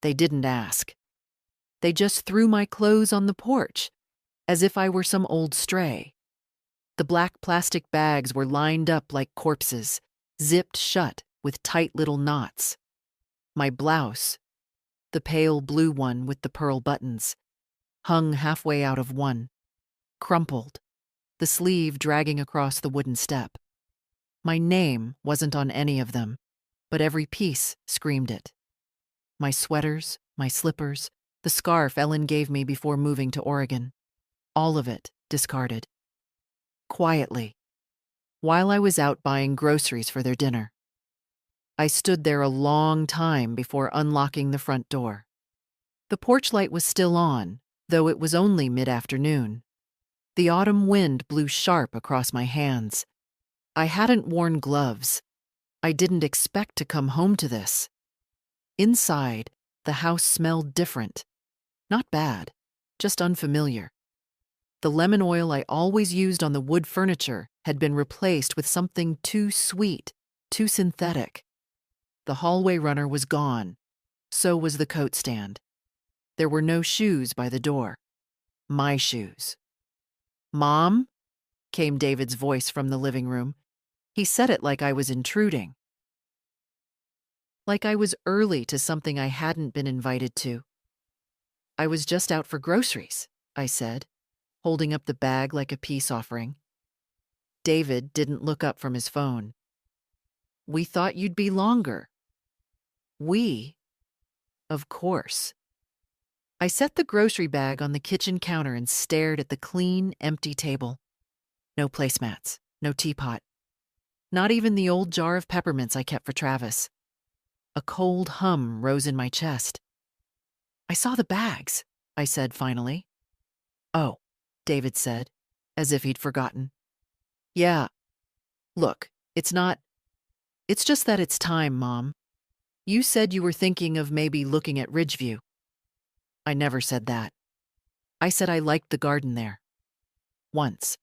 They didn't ask. They just threw my clothes on the porch, as if I were some old stray. The black plastic bags were lined up like corpses, zipped shut with tight little knots. My blouse, the pale blue one with the pearl buttons, hung halfway out of one, crumpled, the sleeve dragging across the wooden step. My name wasn't on any of them, but every piece screamed it. My sweaters, my slippers, the scarf Ellen gave me before moving to Oregon, all of it discarded. Quietly, while I was out buying groceries for their dinner. I stood there a long time before unlocking the front door. The porch light was still on, though it was only mid-afternoon. The autumn wind blew sharp across my hands. I hadn't worn gloves. I didn't expect to come home to this. Inside, the house smelled different. Not bad, just unfamiliar. The lemon oil I always used on the wood furniture had been replaced with something too sweet, too synthetic. The hallway runner was gone. So was the coat stand. There were no shoes by the door. My shoes. "Mom?" came David's voice from the living room. He said it like I was intruding. Like I was early to something I hadn't been invited to. "I was just out for groceries," I said, holding up the bag like a peace offering. David didn't look up from his phone. "We thought you'd be longer." "We?" Of course. I set the grocery bag on the kitchen counter and stared at the clean, empty table. No placemats, no teapot. Not even the old jar of peppermints I kept for Travis. A cold hum rose in my chest. "I saw the bags," I said finally. "Oh," David said, as if he'd forgotten. "Yeah. Look, it's just that it's time, Mom. You said you were thinking of maybe looking at Ridgeview." I never said that. I said I liked the garden there. Once,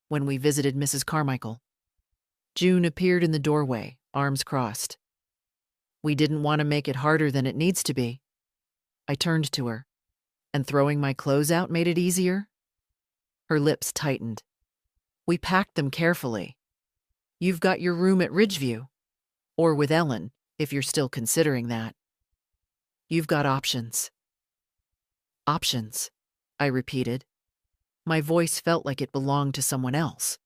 when we visited Mrs. Carmichael. June appeared in the doorway, arms crossed. "We didn't want to make it harder than it needs to be." I turned to her, and throwing my clothes out made it easier. Her lips tightened. "We packed them carefully. You've got your room at Ridgeview, or with Ellen, if you're still considering that. You've got options." "Options," I repeated. My voice felt like it belonged to someone else.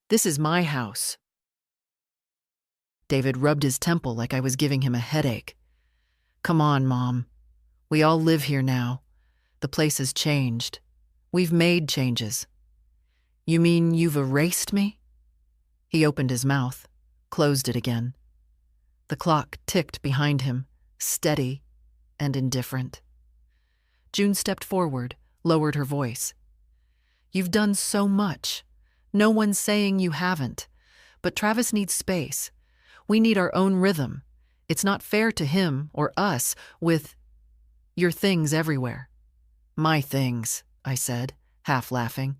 "This is my house." David rubbed his temple like I was giving him a headache. "Come on, Mom. We all live here now. The place has changed. We've made changes." "You mean you've erased me?" He opened his mouth, closed it again. The clock ticked behind him, steady and indifferent. June stepped forward, lowered her voice. "You've done so much. No one's saying you haven't. But Travis needs space. We need our own rhythm. It's not fair to him or us with your things everywhere." "My things," I said, half laughing.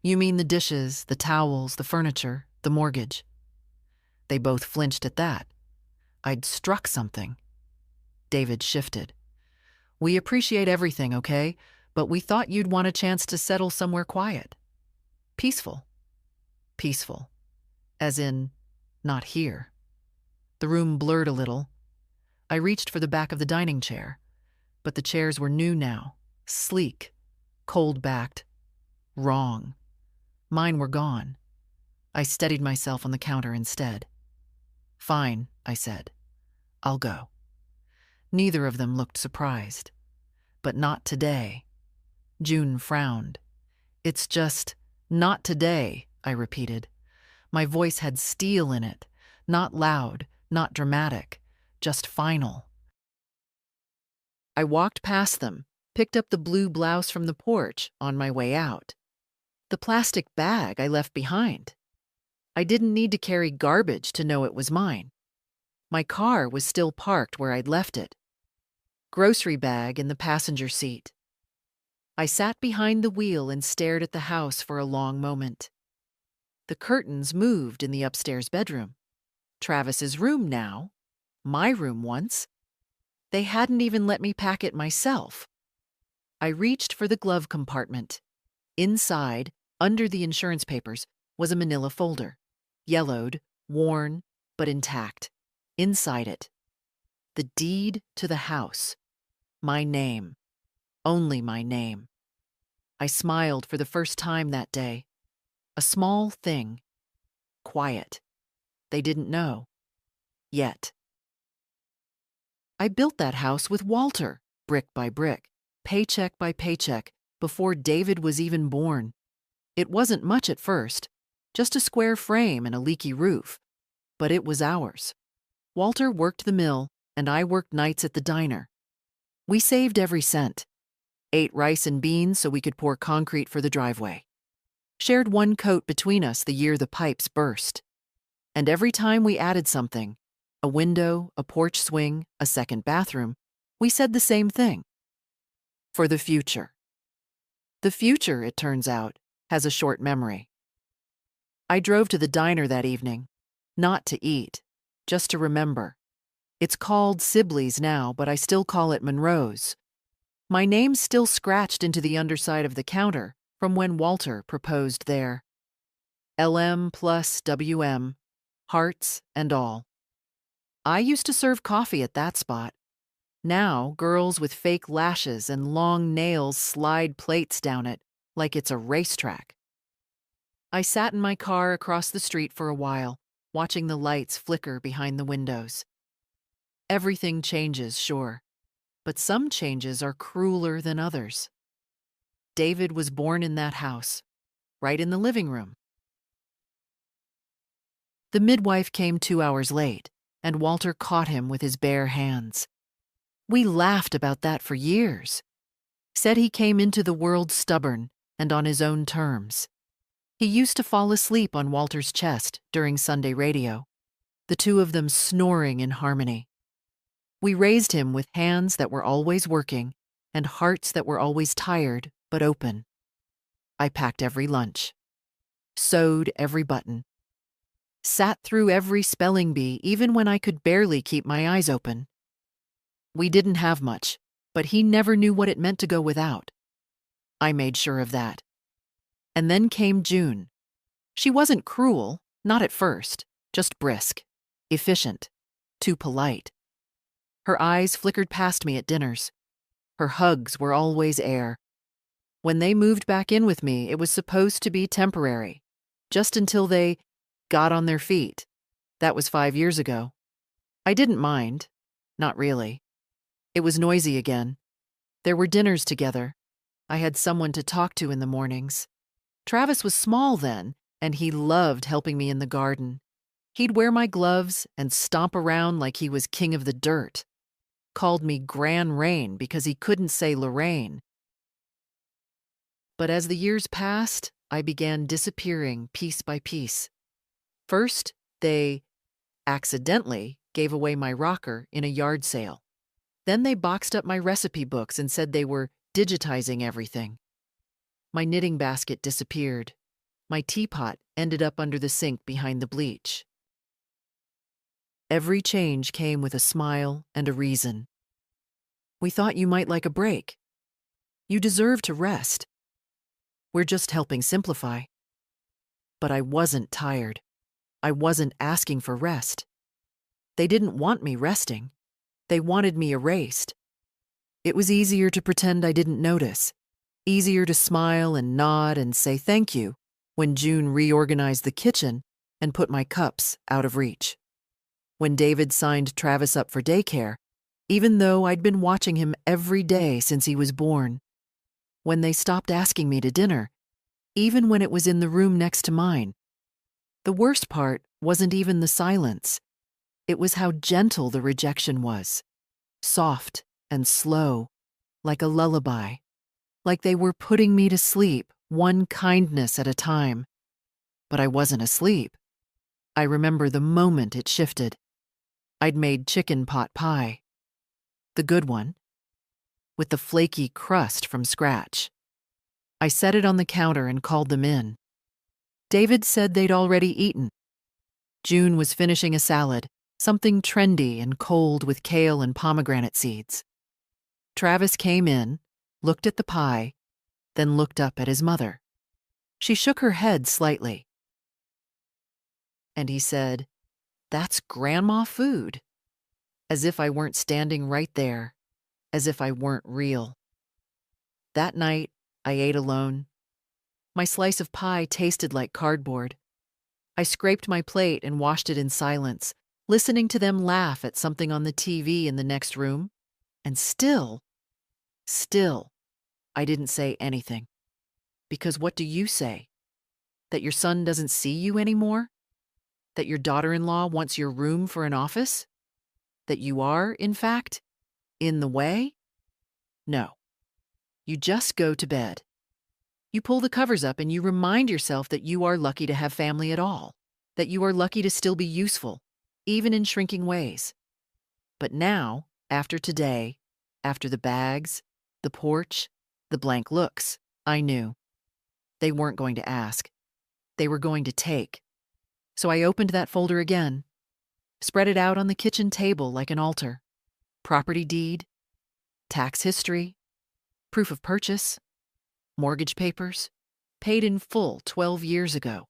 "You mean the dishes, the towels, the furniture, the mortgage." They both flinched at that. I'd struck something. David shifted. "We appreciate everything, okay? But we thought you'd want a chance to settle somewhere quiet. Peaceful. Peaceful. As in, not here." The room blurred a little. I reached for the back of the dining chair, but the chairs were new now, sleek, cold-backed, wrong. Mine were gone. I steadied myself on the counter instead. "Fine," I said. "I'll go." Neither of them looked surprised. But not today. June frowned. "It's just, not today," I repeated. My voice had steel in it, not loud, not dramatic, just final. I walked past them, picked up the blue blouse from the porch on my way out. The plastic bag I left behind. I didn't need to carry garbage to know it was mine. My car was still parked where I'd left it. Grocery bag in the passenger seat. I sat behind the wheel and stared at the house for a long moment. The curtains moved in the upstairs bedroom. Travis's room now. My room once. They hadn't even let me pack it myself. I reached for the glove compartment. Inside, under the insurance papers, was a manila folder. Yellowed, worn, but intact. Inside it, the deed to the house. My name. Only my name. I smiled for the first time that day. A small thing. Quiet. They didn't know. Yet. I built that house with Walter, brick by brick, paycheck by paycheck, before David was even born. It wasn't much at first, just a square frame and a leaky roof, but it was ours. Walter worked the mill, and I worked nights at the diner. We saved every cent. Ate rice and beans so we could pour concrete for the driveway. Shared one coat between us the year the pipes burst. And every time we added something, a window, a porch swing, a second bathroom, we said the same thing. For the future. The future, it turns out, has a short memory. I drove to the diner that evening, not to eat, just to remember. It's called Sibley's now, but I still call it Monroe's. My name's still scratched into the underside of the counter from when Walter proposed there. LM plus WM, hearts and all. I used to serve coffee at that spot. Now, girls with fake lashes and long nails slide plates down it like it's a racetrack. I sat in my car across the street for a while, watching the lights flicker behind the windows. Everything changes, sure, but some changes are crueler than others. David was born in that house, right in the living room. The midwife came 2 hours late, and Walter caught him with his bare hands. We laughed about that for years. Said he came into the world stubborn and on his own terms. He used to fall asleep on Walter's chest during Sunday radio, the two of them snoring in harmony. We raised him with hands that were always working and hearts that were always tired but open. I packed every lunch, sewed every button, sat through every spelling bee even when I could barely keep my eyes open. We didn't have much, but he never knew what it meant to go without. I made sure of that. And then came June. She wasn't cruel, not at first, just brisk, efficient, too polite. Her eyes flickered past me at dinners. Her hugs were always air. When they moved back in with me, it was supposed to be temporary, just until they got on their feet. That was 5 years ago. I didn't mind, not really. It was noisy again. There were dinners together. I had someone to talk to in the mornings. Travis was small then, and he loved helping me in the garden. He'd wear my gloves and stomp around like he was king of the dirt. Called me Gran Rain because he couldn't say Lorraine. But as the years passed, I began disappearing piece by piece. First, they accidentally gave away my rocker in a yard sale. Then they boxed up my recipe books and said they were digitizing everything. My knitting basket disappeared. My teapot ended up under the sink behind the bleach. Every change came with a smile and a reason. We thought you might like a break. You deserve to rest. We're just helping simplify. But I wasn't tired. I wasn't asking for rest. They didn't want me resting. They wanted me erased. It was easier to pretend I didn't notice, easier to smile and nod and say thank you when June reorganized the kitchen and put my cups out of reach. When David signed Travis up for daycare, even though I'd been watching him every day since he was born. When they stopped asking me to dinner, even when it was in the room next to mine. The worst part wasn't even the silence. It was how gentle the rejection was. Soft and slow, like a lullaby. Like they were putting me to sleep, one kindness at a time. But I wasn't asleep. I remember the moment it shifted. I'd made chicken pot pie. The good one. With the flaky crust from scratch. I set it on the counter and called them in. David said they'd already eaten. June was finishing a salad, something trendy and cold with kale and pomegranate seeds. Travis came in, looked at the pie, then looked up at his mother. She shook her head slightly. And he said, "That's grandma food." As if I weren't standing right there, as if I weren't real. That night, I ate alone. My slice of pie tasted like cardboard. I scraped my plate and washed it in silence, listening to them laugh at something on the TV in the next room. And still, I didn't say anything. Because what do you say? That your son doesn't see you anymore? That your daughter-in-law wants your room for an office? That you are, in fact, in the way? No. You just go to bed. You pull the covers up and you remind yourself that you are lucky to have family at all, that you are lucky to still be useful, even in shrinking ways. But now, after today, after the bags, the porch, the blank looks, I knew. They weren't going to ask. They were going to take. So I opened that folder again, spread it out on the kitchen table like an altar. Property deed, tax history, proof of purchase, mortgage papers, paid in full 12 years ago.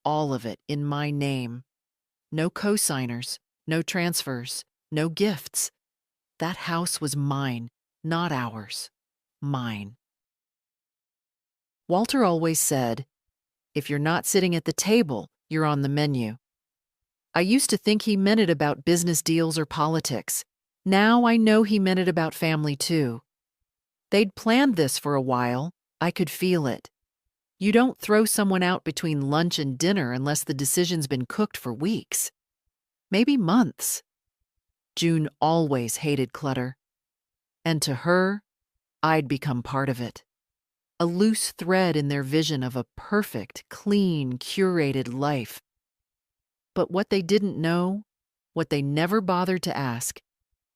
All of it in my name. No co-signers, no transfers, no gifts. That house was mine, not ours. Mine. Walter always said, "If you're not sitting at the table, you're on the menu." I used to think he meant it about business deals or politics. Now I know he meant it about family too. They'd planned this for a while. I could feel it. You don't throw someone out between lunch and dinner unless the decision's been cooked for weeks. Maybe months. June always hated clutter. And to her, I'd become part of it. A loose thread in their vision of a perfect, clean, curated life. But what they didn't know, what they never bothered to ask,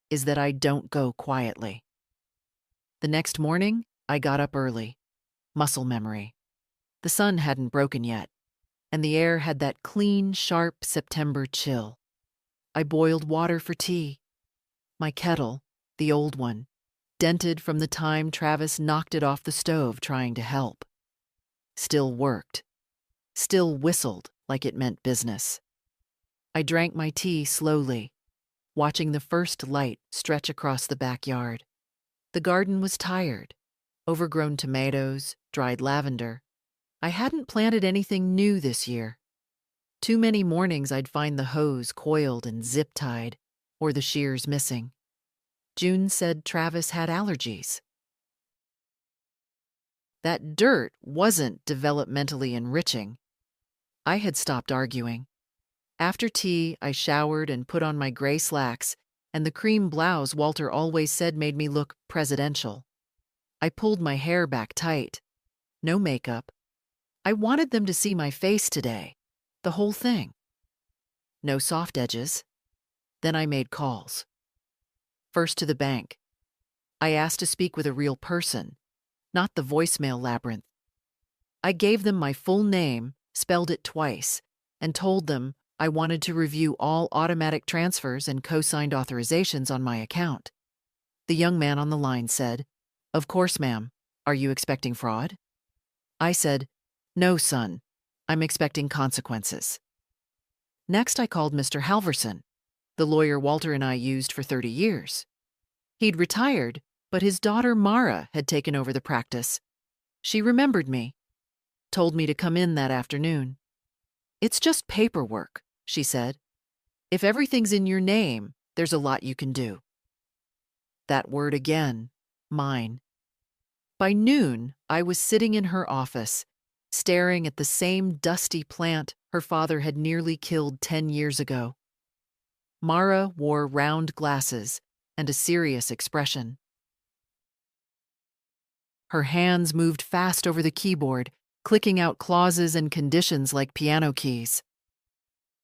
is that I don't go quietly. The next morning, I got up early. Muscle memory. The sun hadn't broken yet, and the air had that clean, sharp September chill. I boiled water for tea. My kettle, the old one, dented from the time Travis knocked it off the stove trying to help. Still worked. Still whistled like it meant business. I drank my tea slowly, watching the first light stretch across the backyard. The garden was tired. Overgrown tomatoes, dried lavender. I hadn't planted anything new this year. Too many mornings I'd find the hose coiled and zip-tied, or the shears missing. June said Travis had allergies. That dirt wasn't developmentally enriching. I had stopped arguing. After tea, I showered and put on my gray slacks and the cream blouse Walter always said made me look presidential. I pulled my hair back tight. No makeup. I wanted them to see my face today. The whole thing. No soft edges. Then I made calls. First to the bank. I asked to speak with a real person, not the voicemail labyrinth. I gave them my full name, spelled it twice, and told them I wanted to review all automatic transfers and co-signed authorizations on my account. The young man on the line said, "Of course, ma'am. Are you expecting fraud?" I said, "No, son. I'm expecting consequences." Next, I called Mr. Halverson, the lawyer Walter and I used for 30 years. He'd retired, but his daughter Mara had taken over the practice. She remembered me, told me to come in that afternoon. "It's just paperwork," she said. "If everything's in your name, there's a lot you can do." That word again, mine. By noon, I was sitting in her office, staring at the same dusty plant her father had nearly killed 10 years ago. Mara wore round glasses and a serious expression. Her hands moved fast over the keyboard, clicking out clauses and conditions like piano keys.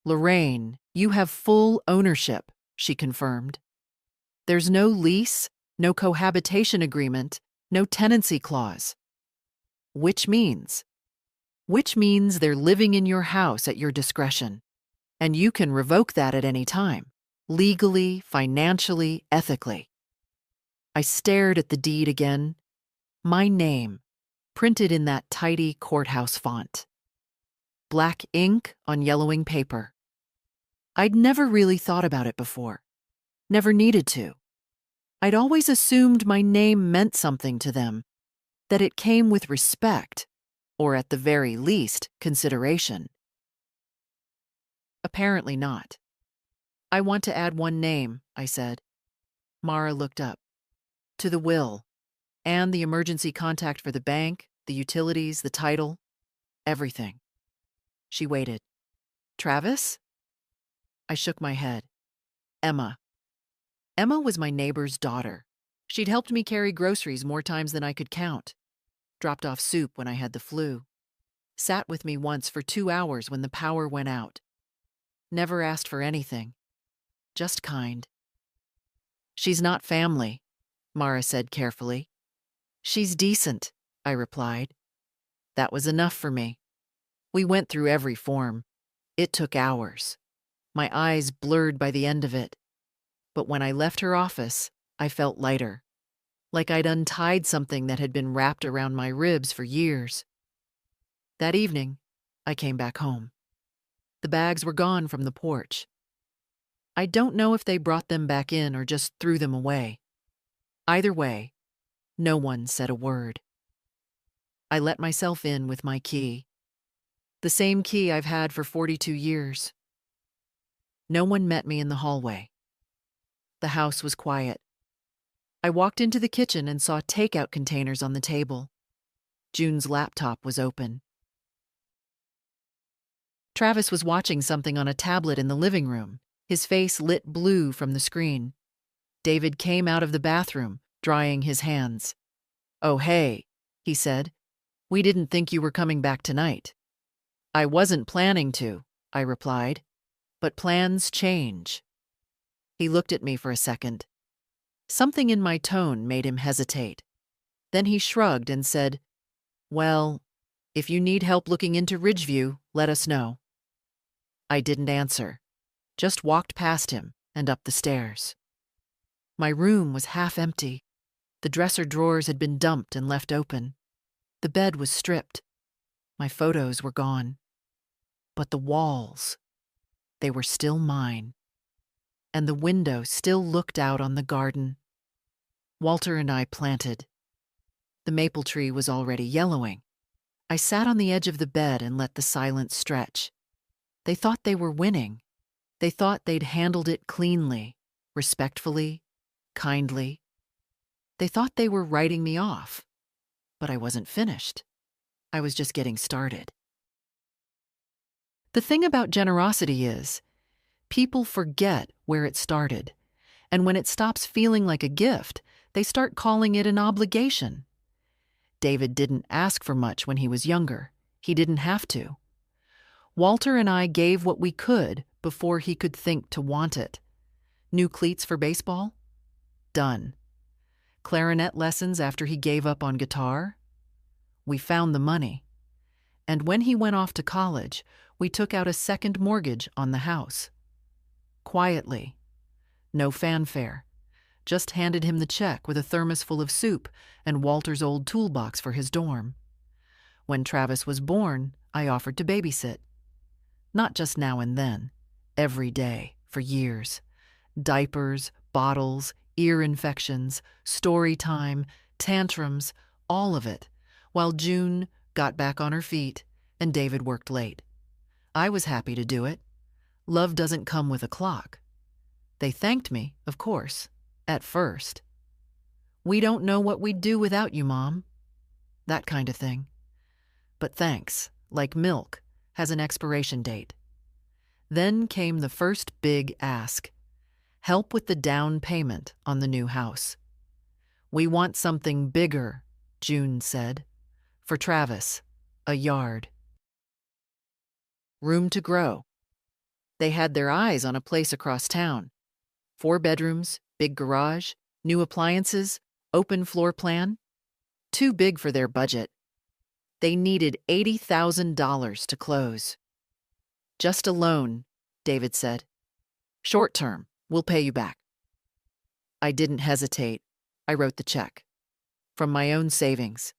"Lorraine, you have full ownership," she confirmed. "There's no lease, no cohabitation agreement, no tenancy clause. Which means they're living in your house at your discretion, and you can revoke that at any time. legally, financially, ethically. I stared at the deed again. My name, printed in that tidy courthouse font. Black ink on yellowing paper. I'd never really thought about it before. Never needed to. I'd always assumed my name meant something to them, that it came with respect, or at the very least, consideration. Apparently not. I want to add one name, I said. Mara looked up. To the will, and the emergency contact for the bank, the utilities, the title, everything. She waited. Travis? I shook my head. Emma. Emma was my neighbor's daughter. She'd helped me carry groceries more times than I could count. Dropped off soup when I had the flu. Sat with me once for 2 hours when the power went out. Never asked for anything. Just kind. She's not family, Mara said carefully. She's decent, I replied. That was enough for me. We went through every form. It took hours. My eyes blurred by the end of it. But when I left her office, I felt lighter, like I'd untied something that had been wrapped around my ribs for years. That evening, I came back home. The bags were gone from the porch. I don't know if they brought them back in or just threw them away. Either way, no one said a word. I let myself in with my key. The same key I've had for 42 years. No one met me in the hallway. The house was quiet. I walked into the kitchen and saw takeout containers on the table. June's laptop was open. Travis was watching something on a tablet in the living room, his face lit blue from the screen. David came out of the bathroom, drying his hands. "Oh, hey," he said. "We didn't think you were coming back tonight." "I wasn't planning to," I replied. "But plans change." He looked at me for a second. Something in my tone made him hesitate. Then he shrugged and said, "Well, if you need help looking into Ridgeview, let us know." I didn't answer, just walked past him and up the stairs. My room was half empty. The dresser drawers had been dumped and left open. The bed was stripped. My photos were gone. But the walls, they were still mine. And the window still looked out on the garden. Walter and I planted. The maple tree was already yellowing. I sat on the edge of the bed and let the silence stretch. They thought they were winning. They thought they'd handled it cleanly, respectfully, kindly. They thought they were writing me off. But I wasn't finished. I was just getting started. The thing about generosity is, people forget where it started. And when it stops feeling like a gift, they start calling it an obligation. David didn't ask for much when he was younger. He didn't have to. Walter and I gave what we could before he could think to want it. New cleats for baseball? Done. Clarinet lessons after he gave up on guitar? We found the money. And when he went off to college, we took out a second mortgage on the house. Quietly. No fanfare. Just handed him the check with a thermos full of soup and Walter's old toolbox for his dorm. When Travis was born, I offered to babysit. Not just now and then, every day, for years. Diapers, bottles, ear infections, story time, tantrums, all of it, while June got back on her feet and David worked late. I was happy to do it. Love doesn't come with a clock. They thanked me, of course, at first. "We don't know what we'd do without you, Mom." That kind of thing. But thanks, like milk, has an expiration date. Then came the first big ask. Help with the down payment on the new house. "We want something bigger," June said. "For Travis, a yard. Room to grow." They had their eyes on a place across town. 4 bedrooms, big garage, new appliances, open floor plan. Too big for their budget. They needed $80,000 to close. "Just a loan," David said. "Short term, We'll pay you back. I didn't hesitate. I wrote the check. From my own savings.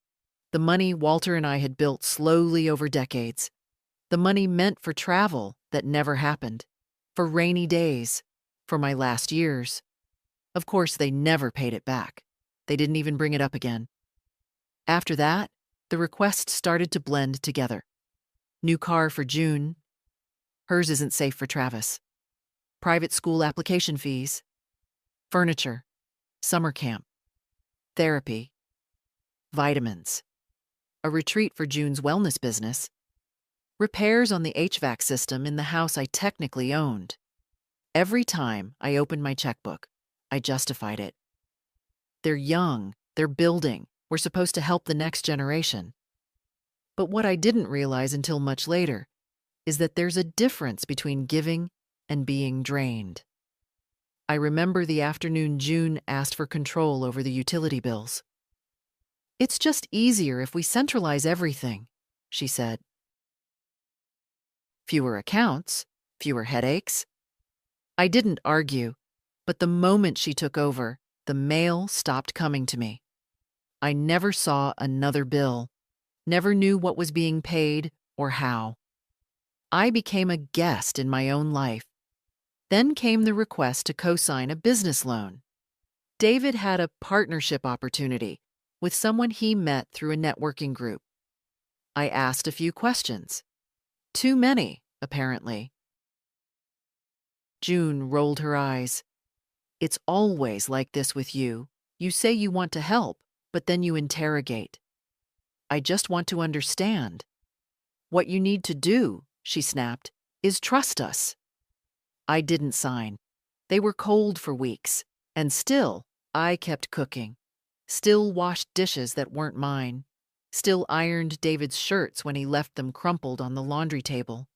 The money Walter and I had built slowly over decades. The money meant for travel that never happened. For rainy days. For my last years. Of course, they never paid it back. They didn't even bring it up again. After that, the requests started to blend together. New car for June. Hers isn't safe for Travis. Private school application fees. Furniture. Summer camp. Therapy. Vitamins. A retreat for June's wellness business. Repairs on the HVAC system in the house I technically owned. Every time I opened my checkbook, I justified it. They're young, they're building, we're supposed to help the next generation. But what I didn't realize until much later is that there's a difference between giving and being drained. I remember the afternoon June asked for control over the utility bills. "It's just easier if we centralize everything," she said. Fewer accounts, fewer headaches. I didn't argue, but the moment she took over, the mail stopped coming to me. I never saw another bill, never knew what was being paid or how. I became a guest in my own life. Then came the request to co-sign a business loan. David had a partnership opportunity with someone he met through a networking group. I asked a few questions. Too many, apparently. June rolled her eyes. "It's always like this with you. You say you want to help, but then you interrogate. I just want to understand. What you need to do," she snapped, "is trust us." I didn't sign. They were cold for weeks, and still, I kept cooking. Still washed dishes that weren't mine. Still ironed David's shirts when he left them crumpled on the laundry table.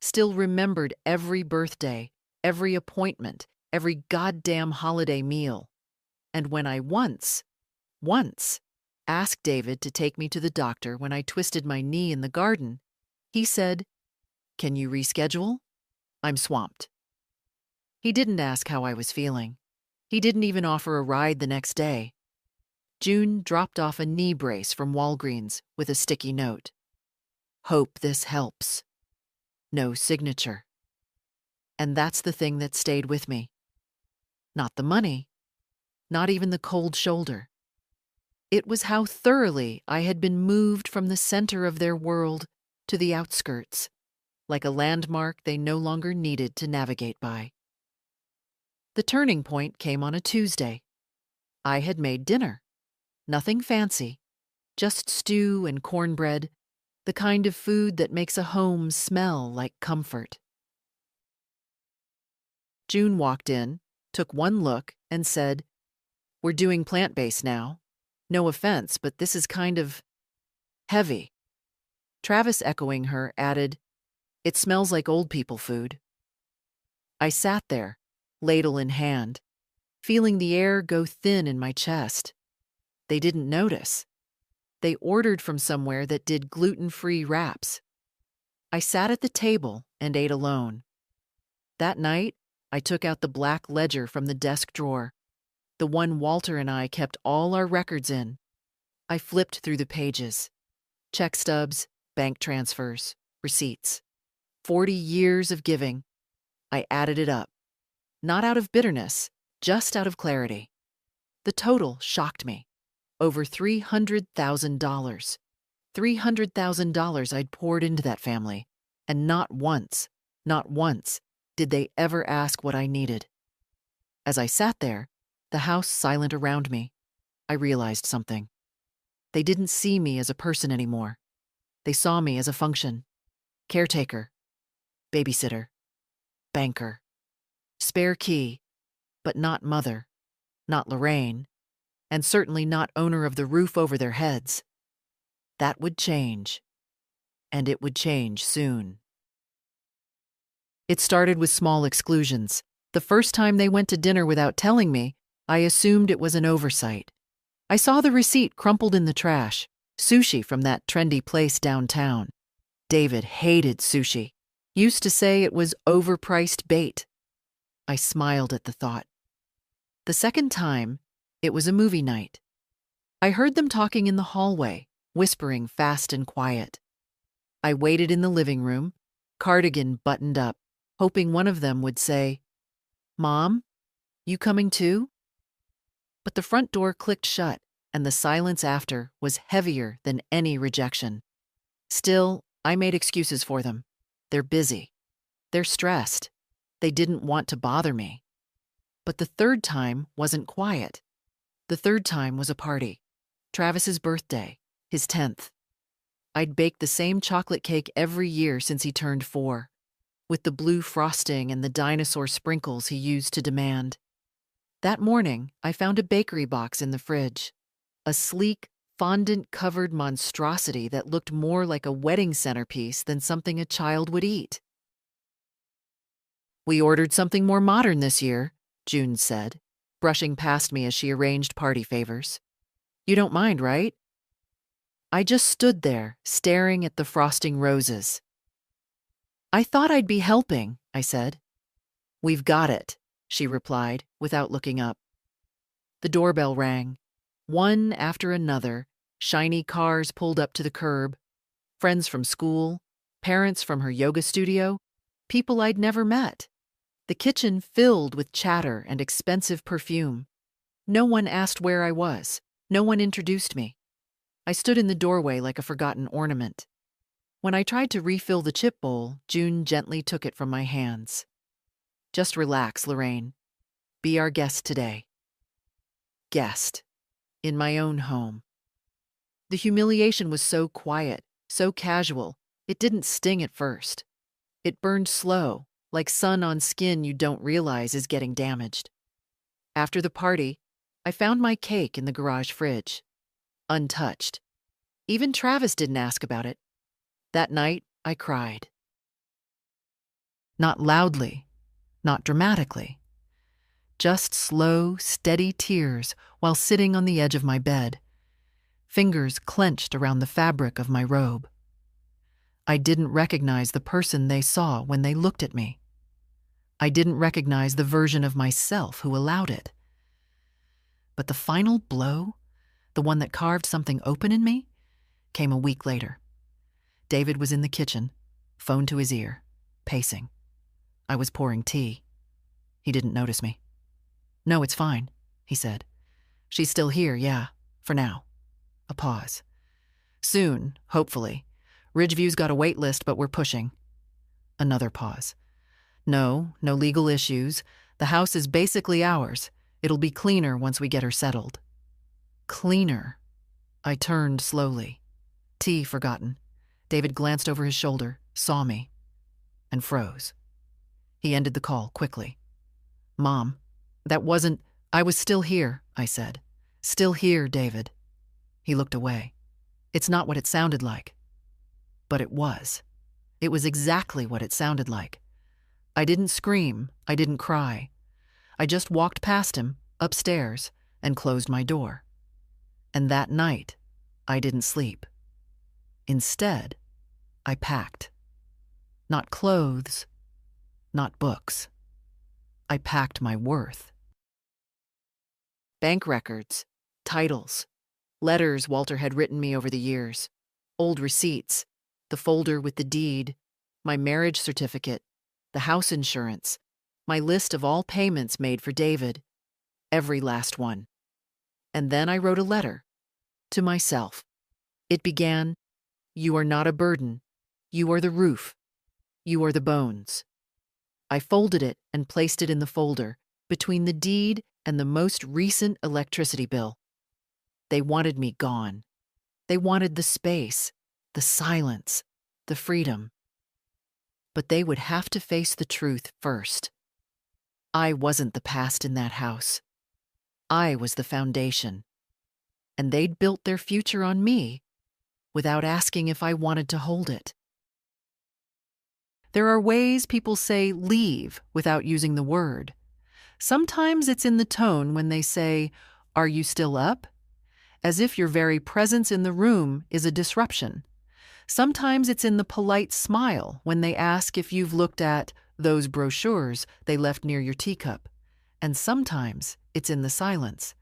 Still remembered every birthday, every appointment, every goddamn holiday meal. And when I once, asked David to take me to the doctor when I twisted my knee in the garden, he said, "Can you reschedule? I'm swamped." He didn't ask how I was feeling. He didn't even offer a ride the next day. June dropped off a knee brace from Walgreens with a sticky note. "Hope this helps." No signature. And that's the thing that stayed with me. Not the money. Not even the cold shoulder. It was how thoroughly I had been moved from the center of their world to the outskirts, like a landmark they no longer needed to navigate by. The turning point came on a Tuesday. I had made dinner. Nothing fancy, just stew and cornbread, the kind of food that makes a home smell like comfort. June walked in, took one look, and said, "We're doing plant-based now. No offense, but this is kind of heavy." Travis, echoing her, added, "It smells like old people food." I sat there, ladle in hand, feeling the air go thin in my chest. They didn't notice. They ordered from somewhere that did gluten-free wraps. I sat at the table and ate alone. That night, I took out the black ledger from the desk drawer, the one Walter and I kept all our records in. I flipped through the pages. Check stubs, bank transfers, receipts. 40 years of giving. I added it up. Not out of bitterness, just out of clarity. The total shocked me. Over $300,000. $300,000 I'd poured into that family, and not once did they ever ask what I needed. As I sat there, the house silent around me, I realized something. They didn't see me as a person anymore. They saw me as a function. Caretaker, babysitter, banker, spare key, but not mother, not Lorraine, and certainly not owner of the roof over their heads. That would change, and it would change soon. It started with small exclusions. The first time they went to dinner without telling me, I assumed it was an oversight. I saw the receipt crumpled in the trash, sushi from that trendy place downtown. David hated sushi, used to say it was overpriced bait. I smiled at the thought. The second time, it was a movie night. I heard them talking in the hallway, whispering fast and quiet. I waited in the living room, cardigan buttoned up, hoping one of them would say, "Mom, you coming too?" But the front door clicked shut, and the silence after was heavier than any rejection. Still, I made excuses for them. They're busy. They're stressed. They didn't want to bother me. But the third time wasn't quiet. The third time was a party. Travis's birthday, his 10th. I'd baked the same chocolate cake every year since he turned 4, with the blue frosting and the dinosaur sprinkles he used to demand. That morning, I found a bakery box in the fridge, a sleek, fondant-covered monstrosity that looked more like a wedding centerpiece than something a child would eat. "We ordered something more modern this year," June said, brushing past me as she arranged party favors. "You don't mind, right?" I just stood there, staring at the frosting roses. "I thought I'd be helping," I said. "We've got it," she replied, without looking up. The doorbell rang. One after another, shiny cars pulled up to the curb. Friends from school, parents from her yoga studio, people I'd never met. The kitchen filled with chatter and expensive perfume. No one asked where I was. No one introduced me. I stood in the doorway like a forgotten ornament. When I tried to refill the chip bowl, June gently took it from my hands. "Just relax, Lorraine. Be our guest today." Guest. In my own home. The humiliation was so quiet, so casual, it didn't sting at first. It burned slow, like sun on skin you don't realize is getting damaged. After the party, I found my cake in the garage fridge. Untouched. Even Travis didn't ask about it. That night, I cried. Not loudly, not dramatically. Just slow, steady tears while sitting on the edge of my bed, fingers clenched around the fabric of my robe. I didn't recognize the person they saw when they looked at me. I didn't recognize the version of myself who allowed it. But the final blow, the one that carved something open in me, came a week later. David was in the kitchen, phone to his ear, pacing. I was pouring tea. He didn't notice me. "No, it's fine," he said. "She's still here, yeah, for now." A pause. "Soon, hopefully. Ridgeview's got a wait list, but we're pushing." Another pause. No legal issues. The house is basically ours. It'll be cleaner once we get her settled." Cleaner. I turned slowly. Tea forgotten. David glanced over his shoulder, saw me, and froze. He ended the call quickly. "Mom, that wasn't— I was still here," I said. "Still here, David." He looked away. "It's not what it sounded like." But it was. It was exactly what it sounded like. I didn't scream. I didn't cry. I just walked past him, upstairs, and closed my door. And that night, I didn't sleep. Instead, I packed. Not clothes, not books. I packed my worth. Bank records, titles, letters Walter had written me over the years, old receipts, the folder with the deed, my marriage certificate, the house insurance, my list of all payments made for David, every last one. And then I wrote a letter to myself. It began, "You are not a burden. You are the roof. You are the bones." I folded it and placed it in the folder between the deed and the most recent electricity bill. They wanted me gone. They wanted the space, the silence, the freedom. But they would have to face the truth first. I wasn't the past in that house. I was the foundation. And they'd built their future on me without asking if I wanted to hold it. There are ways people say leave without using the word. Sometimes it's in the tone when they say, "Are you still up?" as if your very presence in the room is a disruption. Sometimes it's in the polite smile when they ask if you've looked at Those brochures they left near your teacup. And sometimes it's in the silence,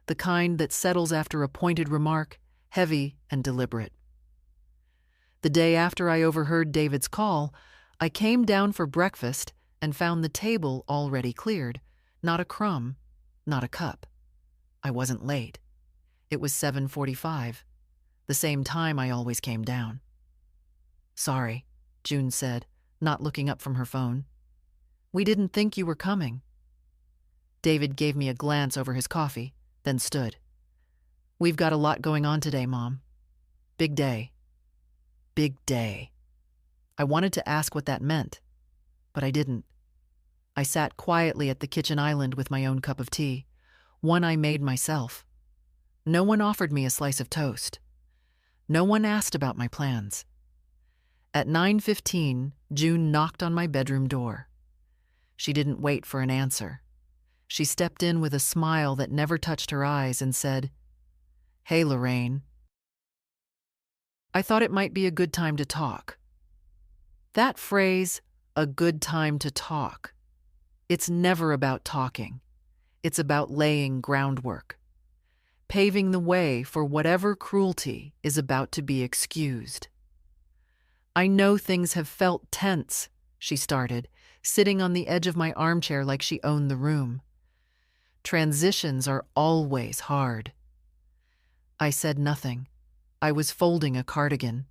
the kind that settles after a pointed remark, heavy and deliberate. The day after I overheard David's call, I came down for breakfast and found the table already cleared. Not a crumb, not a cup. I wasn't late. It was 7:45, the same time I always came down. "Sorry," June said, not looking up from her phone. "We didn't think you were coming." David gave me a glance over his coffee, then stood. "We've got a lot going on today, Mom. Big day. Big day." I wanted to ask what that meant, but I didn't. I sat quietly at the kitchen island with my own cup of tea, one I made myself. No one offered me a slice of toast. No one asked about my plans. At 9:15, June knocked on my bedroom door. She didn't wait for an answer. She stepped in with a smile that never touched her eyes and said, "Hey, Lorraine. I thought it might be a good time to talk." That phrase, "a good time to talk," it's never about talking. It's about laying groundwork, paving the way for whatever cruelty is about to be excused. "I know things have felt tense," she started, sitting on the edge of my armchair like she owned the room. "Transitions are always hard." I said nothing. I was folding a cardigan,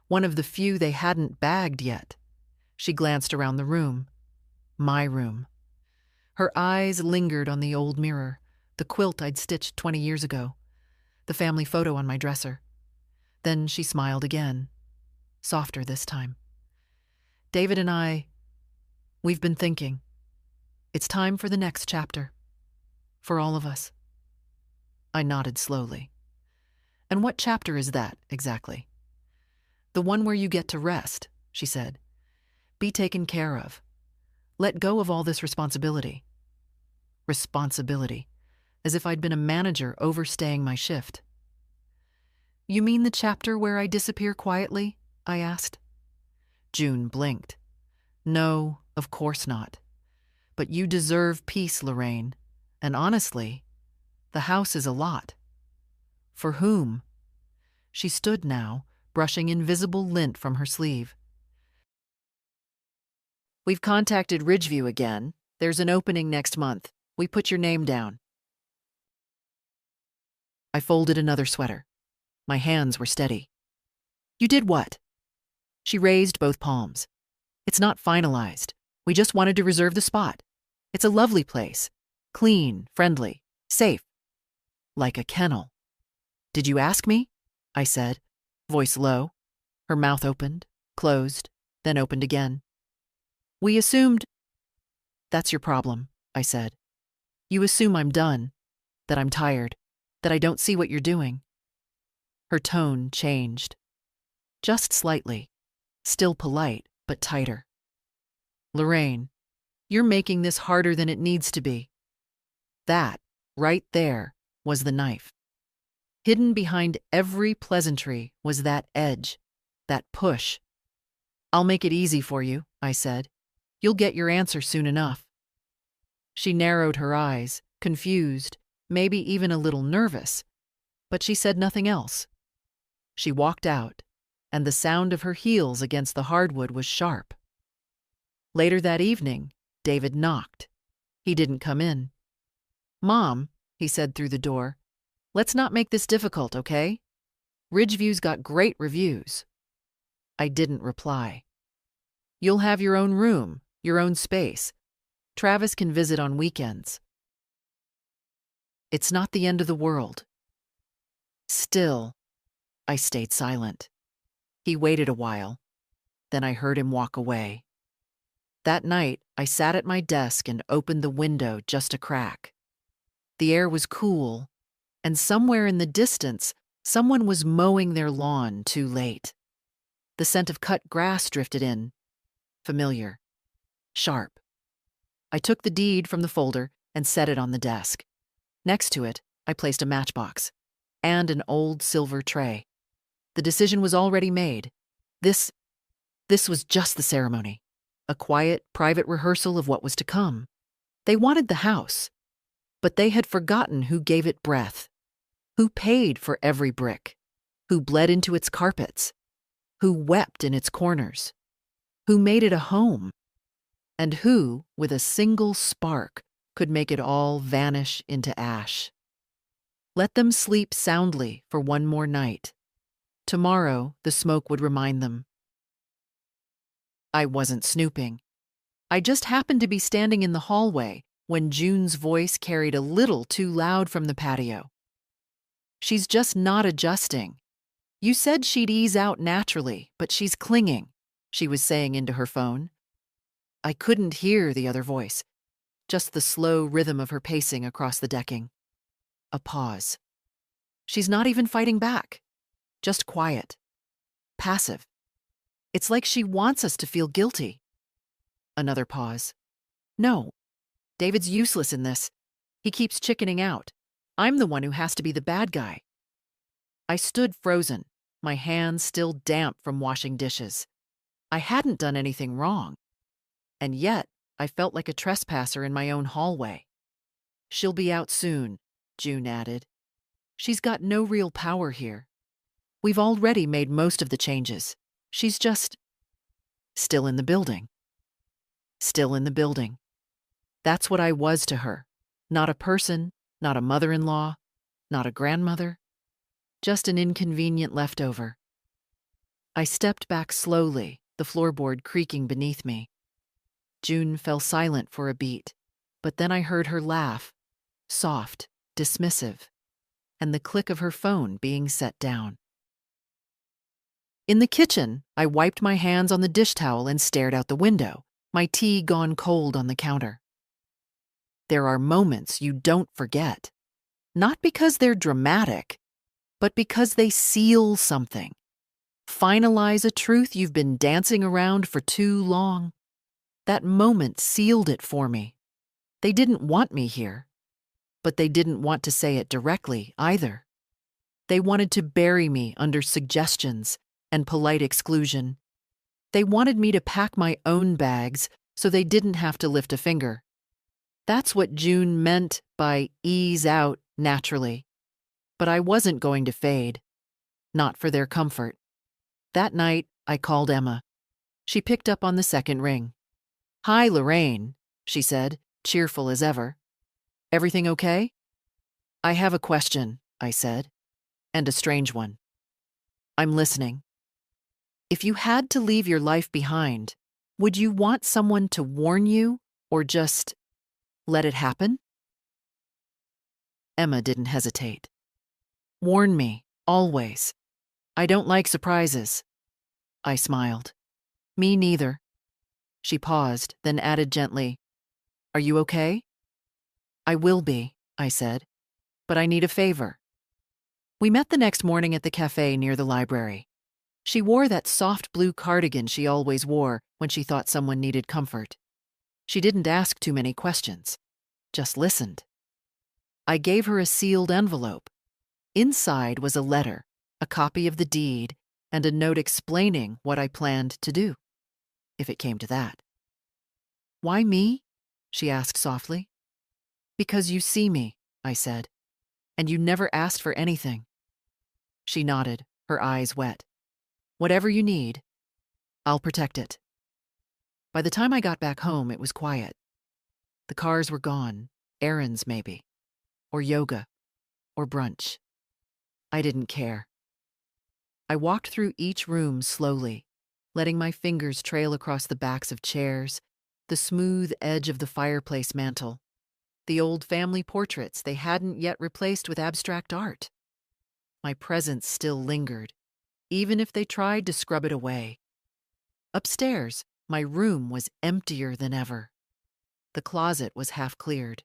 one of the few they hadn't bagged yet. She glanced around the room. My room. Her eyes lingered on the old mirror, the quilt I'd stitched 20 years ago, the family photo on my dresser. Then she smiled again, softer this time. "David and we've been thinking. It's time for the next chapter. For all of us." I nodded slowly. "And what chapter is that, exactly?" "The one where you get to rest," she said. "Be taken care of. Let go of all this responsibility." Responsibility, as if I'd been a manager overstaying my shift. "You mean the chapter where I disappear quietly?" I asked. June blinked. "No, of course not. But you deserve peace, Lorraine. And honestly, the house is a lot." "For whom?" She stood now, brushing invisible lint from her sleeve. "We've contacted Ridgeview again. There's an opening next month. We put your name down." I folded another sweater. My hands were steady. "You did what?" She raised both palms. "It's not finalized. We just wanted to reserve the spot. It's a lovely place. Clean, friendly, safe. Like a kennel." "Did you ask me?" I said, voice low. Her mouth opened, closed, then opened again. "We assumed—" "That's your problem," I said. "You assume I'm done, that I'm tired, that I don't see what you're doing." Her tone changed. Just slightly. Still polite, but tighter. "Lorraine, you're making this harder than it needs to be." That, right there, was the knife. Hidden behind every pleasantry was that edge, that push. "I'll make it easy for you," I said. "You'll get your answer soon enough." She narrowed her eyes, confused, maybe even a little nervous, but she said nothing else. She walked out, and the sound of her heels against the hardwood was sharp. Later that evening, David knocked. He didn't come in. "Mom," he said through the door, "let's not make this difficult, okay? Ridgeview's got great reviews." I didn't reply. "You'll have your own room, your own space. Travis can visit on weekends." It's not the end of the world. Still, I stayed silent. He waited a while. Then I heard him walk away. That night, I sat at my desk and opened the window just a crack. The air was cool, and somewhere in the distance, someone was mowing their lawn too late. The scent of cut grass drifted in. Familiar. Sharp. I took the deed from the folder and set it on the desk. Next to it, I placed a matchbox and an old silver tray. The decision was already made. This was just the ceremony. a quiet, private rehearsal of what was to come. They wanted the house, but they had forgotten who gave it breath, who paid for every brick, who bled into its carpets, who wept in its corners, who made it a home, and who, with a single spark, could make it all vanish into ash. Let them sleep soundly for one more night. Tomorrow, the smoke would remind them. I wasn't snooping. I just happened to be standing in the hallway when June's voice carried a little too loud from the patio. She's just not adjusting. You said she'd ease out naturally, but she's clinging, she was saying into her phone. I couldn't hear the other voice, just the slow rhythm of her pacing across the decking. A pause. She's not even fighting back, just quiet, passive. It's like she wants us to feel guilty. Another pause. No, David's useless in this. He keeps chickening out. I'm the one who has to be the bad guy. I stood frozen, my hands still damp from washing dishes. I hadn't done anything wrong. And yet, I felt like a trespasser in my own hallway. She'll be out soon, June added. She's got no real power here. We've already made most of the changes. She's just still in the building. Still in the building. That's what I was to her. Not a person, not a mother-in-law, not a grandmother, just an inconvenient leftover. I stepped back slowly, the floorboard creaking beneath me. June fell silent for a beat, but then I heard her laugh, soft, dismissive, and the click of her phone being set down. In the kitchen, I wiped my hands on the dish towel and stared out the window, my tea gone cold on the counter. There are moments you don't forget, not because they're dramatic, but because they seal something, finalize a truth you've been dancing around for too long. That moment sealed it for me. They didn't want me here, but they didn't want to say it directly either. They wanted to bury me under suggestions and polite exclusion. They wanted me to pack my own bags so they didn't have to lift a finger. That's what June meant by ease out naturally. But I wasn't going to fade. Not for their comfort. That night, I called Emma. She picked up on the second ring. "Hi, Lorraine," she said, cheerful as ever. "Everything okay?" "I have a question," I said, "and a strange one." "I'm listening." "If you had to leave your life behind, would you want someone to warn you or just let it happen?" Emma didn't hesitate. "Warn me, always. I don't like surprises." I smiled. "Me neither." She paused, then added gently, "Are you okay?" "I will be," I said, "but I need a favor." We met the next morning at the cafe near the library. She wore that soft blue cardigan she always wore when she thought someone needed comfort. She didn't ask too many questions, just listened. I gave her a sealed envelope. Inside was a letter, a copy of the deed, and a note explaining what I planned to do, if it came to that. "Why me?" she asked softly. "Because you see me," I said, "and you never asked for anything." She nodded, her eyes wet. "Whatever you need, I'll protect it." By the time I got back home, it was quiet. The cars were gone, errands maybe, or yoga, or brunch. I didn't care. I walked through each room slowly, letting my fingers trail across the backs of chairs, the smooth edge of the fireplace mantel, the old family portraits they hadn't yet replaced with abstract art. My presence still lingered, even if they tried to scrub it away. Upstairs, my room was emptier than ever. The closet was half cleared.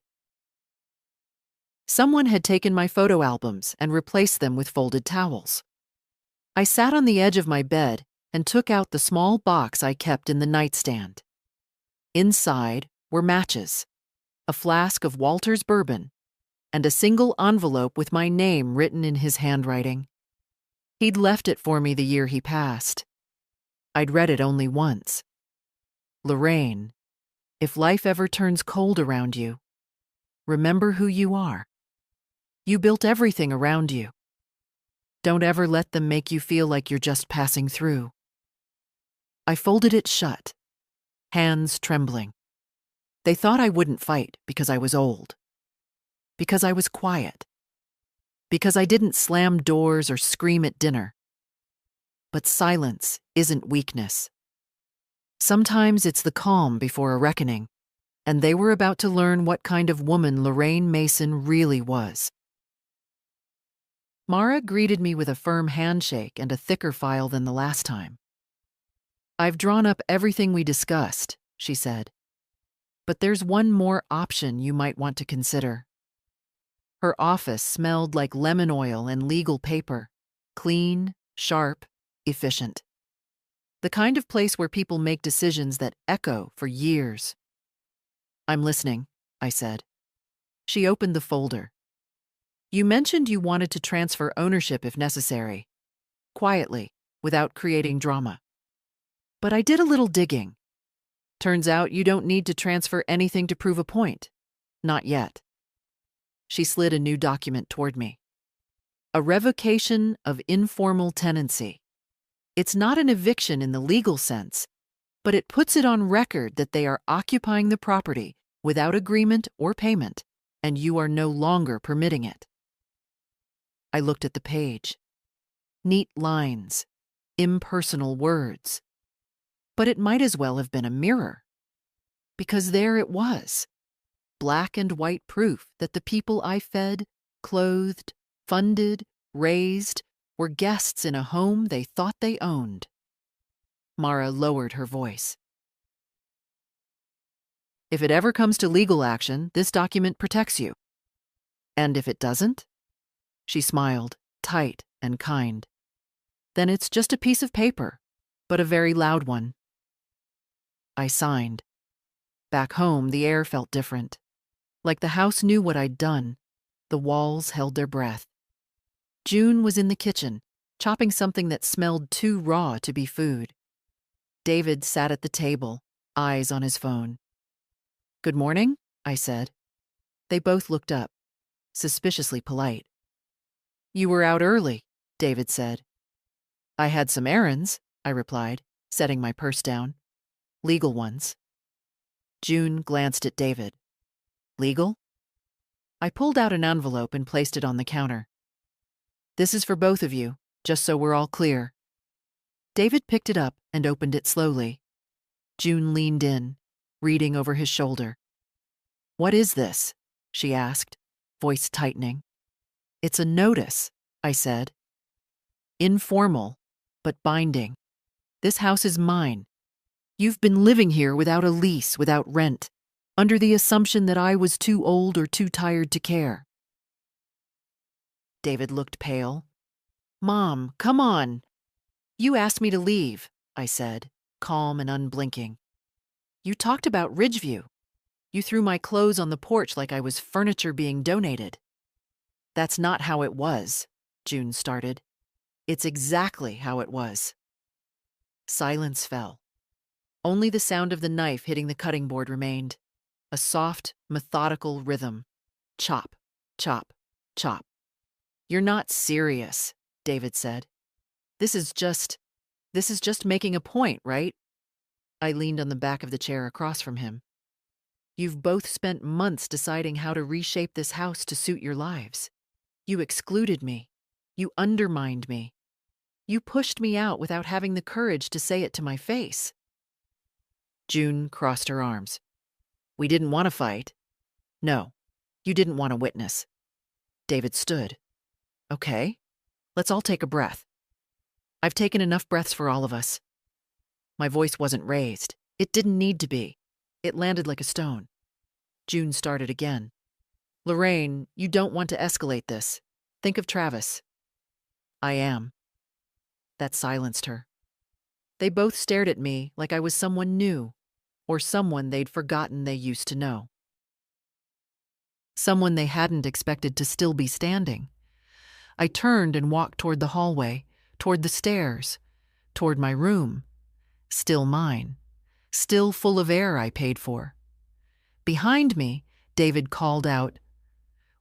Someone had taken my photo albums and replaced them with folded towels. I sat on the edge of my bed and took out the small box I kept in the nightstand. Inside were matches, a flask of Walter's bourbon, and a single envelope with my name written in his handwriting. He'd left it for me the year he passed. I'd read it only once. Lorraine, if life ever turns cold around you, remember who you are. You built everything around you. Don't ever let them make you feel like you're just passing through. I folded it shut, hands trembling. They thought I wouldn't fight because I was old, because I was quiet, because I didn't slam doors or scream at dinner. But silence isn't weakness. Sometimes it's the calm before a reckoning, and they were about to learn what kind of woman Lorraine Mason really was. Mara greeted me with a firm handshake and a thicker file than the last time. "I've drawn up everything we discussed," she said. "But there's one more option you might want to consider." Her office smelled like lemon oil and legal paper, clean, sharp, efficient. The kind of place where people make decisions that echo for years. "I'm listening," I said. She opened the folder. "You mentioned you wanted to transfer ownership if necessary, quietly, without creating drama. But I did a little digging. Turns out you don't need to transfer anything to prove a point. Not yet." She slid a new document toward me. "A revocation of informal tenancy. It's not an eviction in the legal sense, but it puts it on record that they are occupying the property without agreement or payment, and you are no longer permitting it." I looked at the page. Neat lines, impersonal words. But it might as well have been a mirror. Because there it was, black and white proof that the people I fed, clothed, funded, raised, were guests in a home they thought they owned. Mara lowered her voice. "If it ever comes to legal action, this document protects you. And if it doesn't?" She smiled, tight and kind. "Then it's just a piece of paper, but a very loud one." I signed. Back home, the air felt different. Like the house knew what I'd done. The walls held their breath. June was in the kitchen, chopping something that smelled too raw to be food. David sat at the table, eyes on his phone. "Good morning," I said. They both looked up, suspiciously polite. "You were out early," David said. "I had some errands," I replied, setting my purse down. "Legal ones." June glanced at David. "Legal?" I pulled out an envelope and placed it on the counter. "This is for both of you, just so we're all clear." David picked it up and opened it slowly. June leaned in, reading over his shoulder. "What is this?" she asked, voice tightening. "It's a notice," I said. "Informal, but binding. This house is mine. You've been living here without a lease, without rent, under the assumption that I was too old or too tired to care." David looked pale. "Mom, come on." "You asked me to leave," I said, calm and unblinking. "You talked about Ridgeview. You threw my clothes on the porch like I was furniture being donated." "That's not how it was," June started. "It's exactly how it was." Silence fell. Only the sound of the knife hitting the cutting board remained. A soft, methodical rhythm. Chop, chop, chop. "You're not serious," David said. This is just making a point, right?" I leaned on the back of the chair across from him. "You've both spent months deciding how to reshape this house to suit your lives. You excluded me. You undermined me. You pushed me out without having the courage to say it to my face." June crossed her arms. "We didn't want to fight." "No, you didn't want to witness." David stood. "Okay, let's all take a breath. I've taken enough breaths for all of us." My voice wasn't raised. It didn't need to be. It landed like a stone. June started again. "Lorraine, you don't want to escalate this. Think of Travis." "I am." That silenced her. They both stared at me like I was someone new, or someone they'd forgotten they used to know. Someone they hadn't expected to still be standing. I turned and walked toward the hallway, toward the stairs, toward my room, still mine, still full of air I paid for. Behind me, David called out,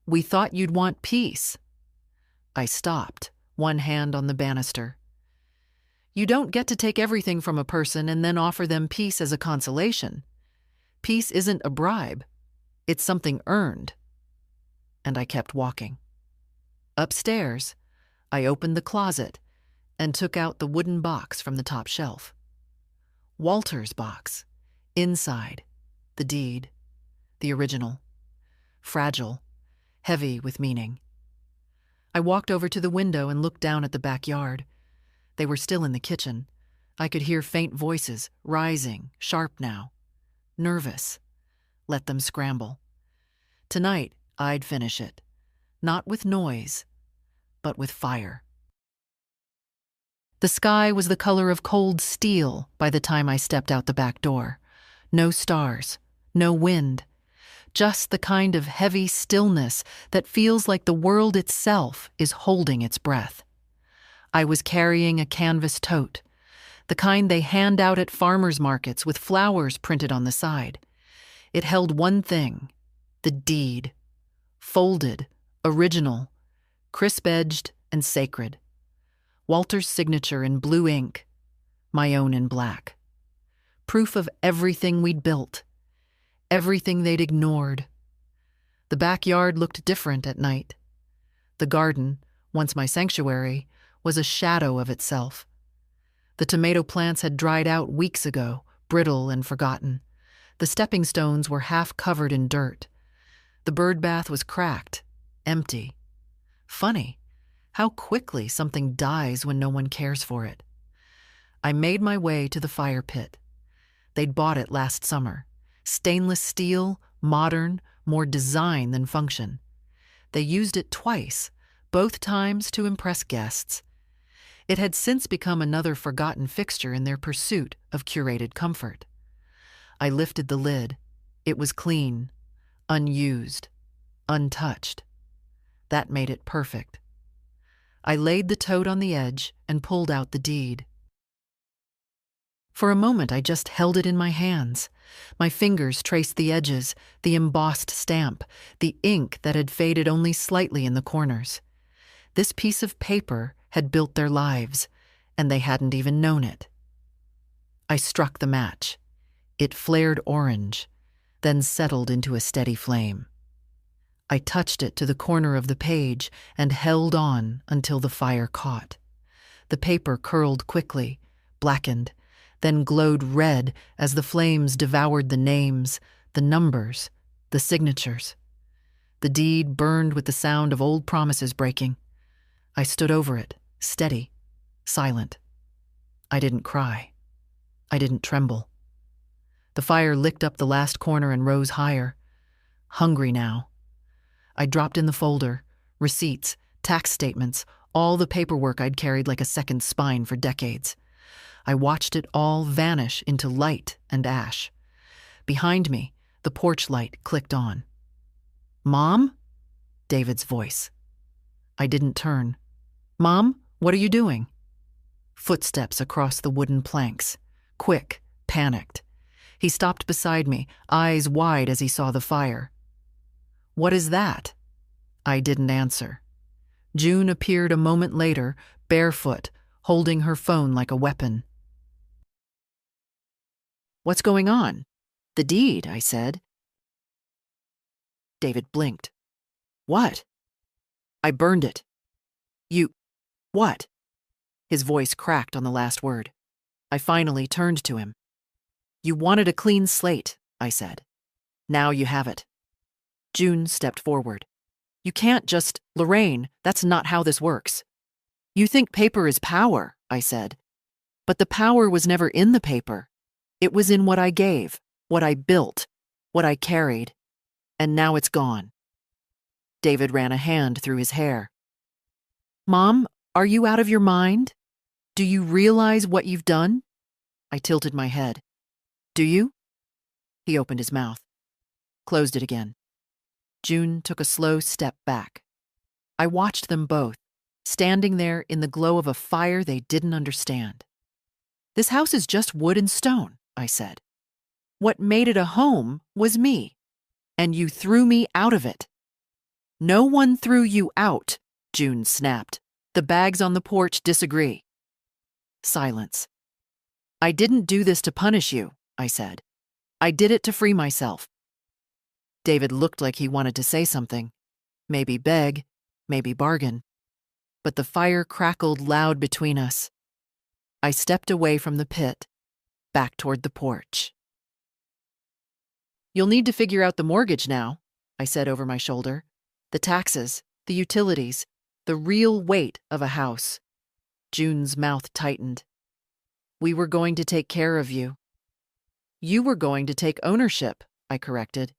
"We thought you'd want peace." I stopped, one hand on the banister. You don't get to take everything from a person and then offer them peace as a consolation. Peace isn't a bribe. It's something earned. And I kept walking. Upstairs, I opened the closet and took out the wooden box from the top shelf. Walter's box. Inside, the deed. The original. Fragile. Heavy with meaning. I walked over to the window and looked down at the backyard. They were still in the kitchen. I could hear faint voices, rising, sharp now. Nervous. Let them scramble. Tonight, I'd finish it. Not with noise, but with fire. The sky was the color of cold steel by the time I stepped out the back door. No stars, no wind. Just the kind of heavy stillness that feels like the world itself is holding its breath. I was carrying a canvas tote, the kind they hand out at farmers' markets with flowers printed on the side. It held one thing, the deed. Folded, original, crisp-edged and sacred. Walter's signature in blue ink, my own in black. Proof of everything we'd built, everything they'd ignored. The backyard looked different at night. The garden, once my sanctuary, was a shadow of itself. The tomato plants had dried out weeks ago, brittle and forgotten. The stepping stones were half covered in dirt. The bird bath was cracked, empty. Funny, how quickly something dies when no one cares for it. I made my way to the fire pit. They'd bought it last summer. Stainless steel, modern, more design than function. They used it twice, both times to impress guests. It had since become another forgotten fixture in their pursuit of curated comfort. I lifted the lid. It was clean, unused, untouched. That made it perfect. I laid the tote on the edge and pulled out the deed. For a moment, I just held it in my hands. My fingers traced the edges, the embossed stamp, the ink that had faded only slightly in the corners. This piece of paper had built their lives, and they hadn't even known it. I struck the match. It flared orange, then settled into a steady flame. I touched it to the corner of the page and held on until the fire caught. The paper curled quickly, blackened, then glowed red as the flames devoured the names, the numbers, the signatures. The deed burned with the sound of old promises breaking. I stood over it, steady, silent. I didn't cry. I didn't tremble. The fire licked up the last corner and rose higher. Hungry now. I dropped in the folder, receipts, tax statements, all the paperwork I'd carried like a second spine for decades. I watched it all vanish into light and ash. Behind me, the porch light clicked on. "Mom?" David's voice. I didn't turn. "Mom, what are you doing?" Footsteps across the wooden planks. Quick, panicked. He stopped beside me, eyes wide as he saw the fire. "What is that?" I didn't answer. June appeared a moment later, barefoot, holding her phone like a weapon. "What's going on?" "The deed," I said. David blinked. "What?" "I burned it." "You... what?" His voice cracked on the last word. I finally turned to him. "You wanted a clean slate," I said. "Now you have it." June stepped forward. "You can't just... Lorraine, that's not how this works." "You think paper is power," I said. "But the power was never in the paper. It was in what I gave, what I built, what I carried. And now it's gone." David ran a hand through his hair. "Mom, are you out of your mind? Do you realize what you've done?" I tilted my head. "Do you?" He opened his mouth, closed it again. June took a slow step back. I watched them both, standing there in the glow of a fire they didn't understand. "This house is just wood and stone," I said. What made it a home was me, and you threw me out of it." "No one threw you out," June snapped. "The bags on the porch disagree." Silence. "I didn't do this to punish you," I said. "I did it to free myself." David looked like he wanted to say something. Maybe beg, maybe bargain. But the fire crackled loud between us. I stepped away from the pit, back toward the porch. "You'll need to figure out the mortgage now," I said over my shoulder. "The taxes, the utilities, the real weight of a house." June's mouth tightened. "We were going to take care of you." "You were going to take ownership," I corrected.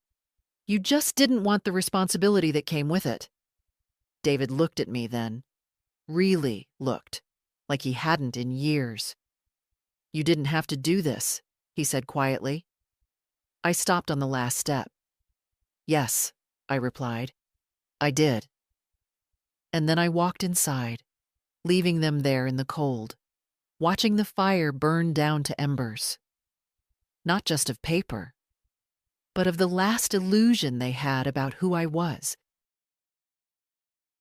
"You just didn't want the responsibility that came with it." David looked at me then. Really looked, like he hadn't in years. "You didn't have to do this," he said quietly. I stopped on the last step. "Yes," I replied. "I did." And then I walked inside, leaving them there in the cold, watching the fire burn down to embers. Not just of paper, but of the last illusion they had about who I was.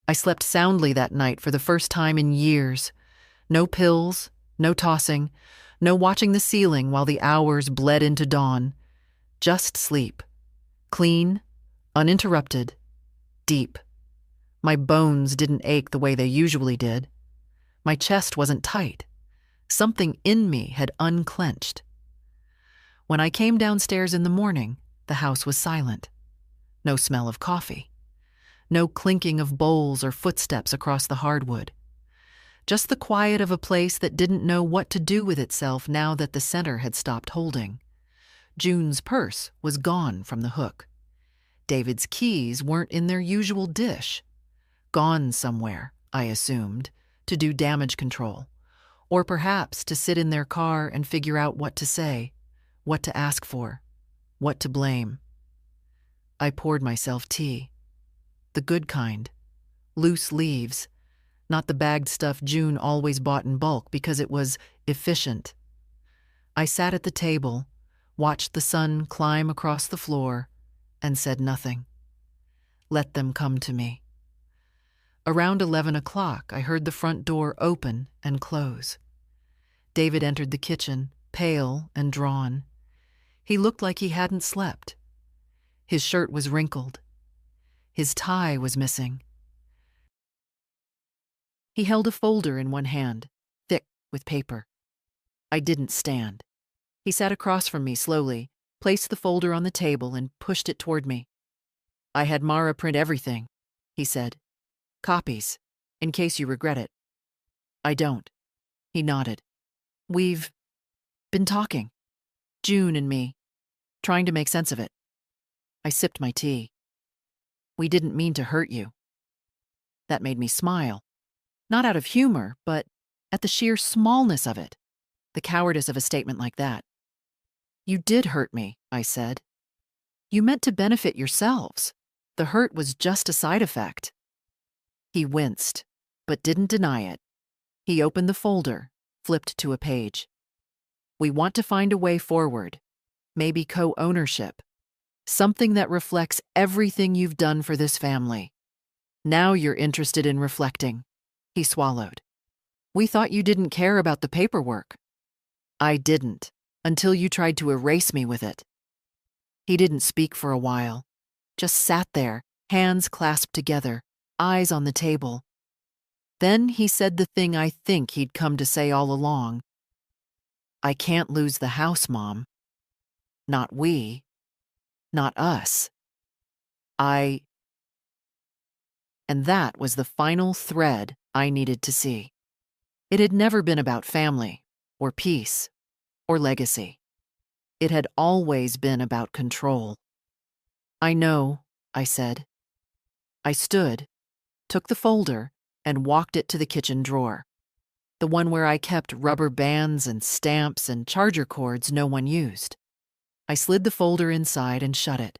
I slept soundly that night for the first time in years. No pills, no tossing, no watching the ceiling while the hours bled into dawn. Just sleep. Clean, uninterrupted, deep. My bones didn't ache the way they usually did. My chest wasn't tight. Something in me had unclenched. When I came downstairs in the morning, the house was silent. No smell of coffee. No clinking of bowls or footsteps across the hardwood. Just the quiet of a place that didn't know what to do with itself now that the center had stopped holding. June's purse was gone from the hook. David's keys weren't in their usual dish. Gone somewhere, I assumed, to do damage control. Or perhaps to sit in their car and figure out what to say, what to ask for, what to blame. I poured myself tea. The good kind. Loose leaves. Not the bagged stuff June always bought in bulk because it was efficient. I sat at the table, watched the sun climb across the floor, and said nothing. Let them come to me. Around 11 o'clock, I heard the front door open and close. David entered the kitchen, pale and drawn. He looked like he hadn't slept. His shirt was wrinkled. His tie was missing. He held a folder in one hand, thick with paper. I didn't stand. He sat across from me slowly, placed the folder on the table, and pushed it toward me. "I had Mara print everything," he said. "Copies, in case you regret it." "I don't." He nodded. "We've been talking. June and me, trying to make sense of it." I sipped my tea. "We didn't mean to hurt you." That made me smile. Not out of humor, but at the sheer smallness of it, the cowardice of a statement like that. "You did hurt me," I said. "You meant to benefit yourselves. The hurt was just a side effect." He winced, but didn't deny it. He opened the folder, flipped to a page. "We want to find a way forward, maybe co-ownership, something that reflects everything you've done for this family. Now you're interested in reflecting." He swallowed. "We thought you didn't care about the paperwork." "I didn't, until you tried to erase me with it." He didn't speak for a while, just sat there, hands clasped together, eyes on the table. Then he said the thing I think he'd come to say all along. "I can't lose the house, Mom. Not we. Not us. I..." And that was the final thread I needed to see. It had never been about family, or peace, or legacy. It had always been about control. "I know," I said. I stood, took the folder, and walked it to the kitchen drawer, the one where I kept rubber bands and stamps and charger cords no one used. I slid the folder inside and shut it.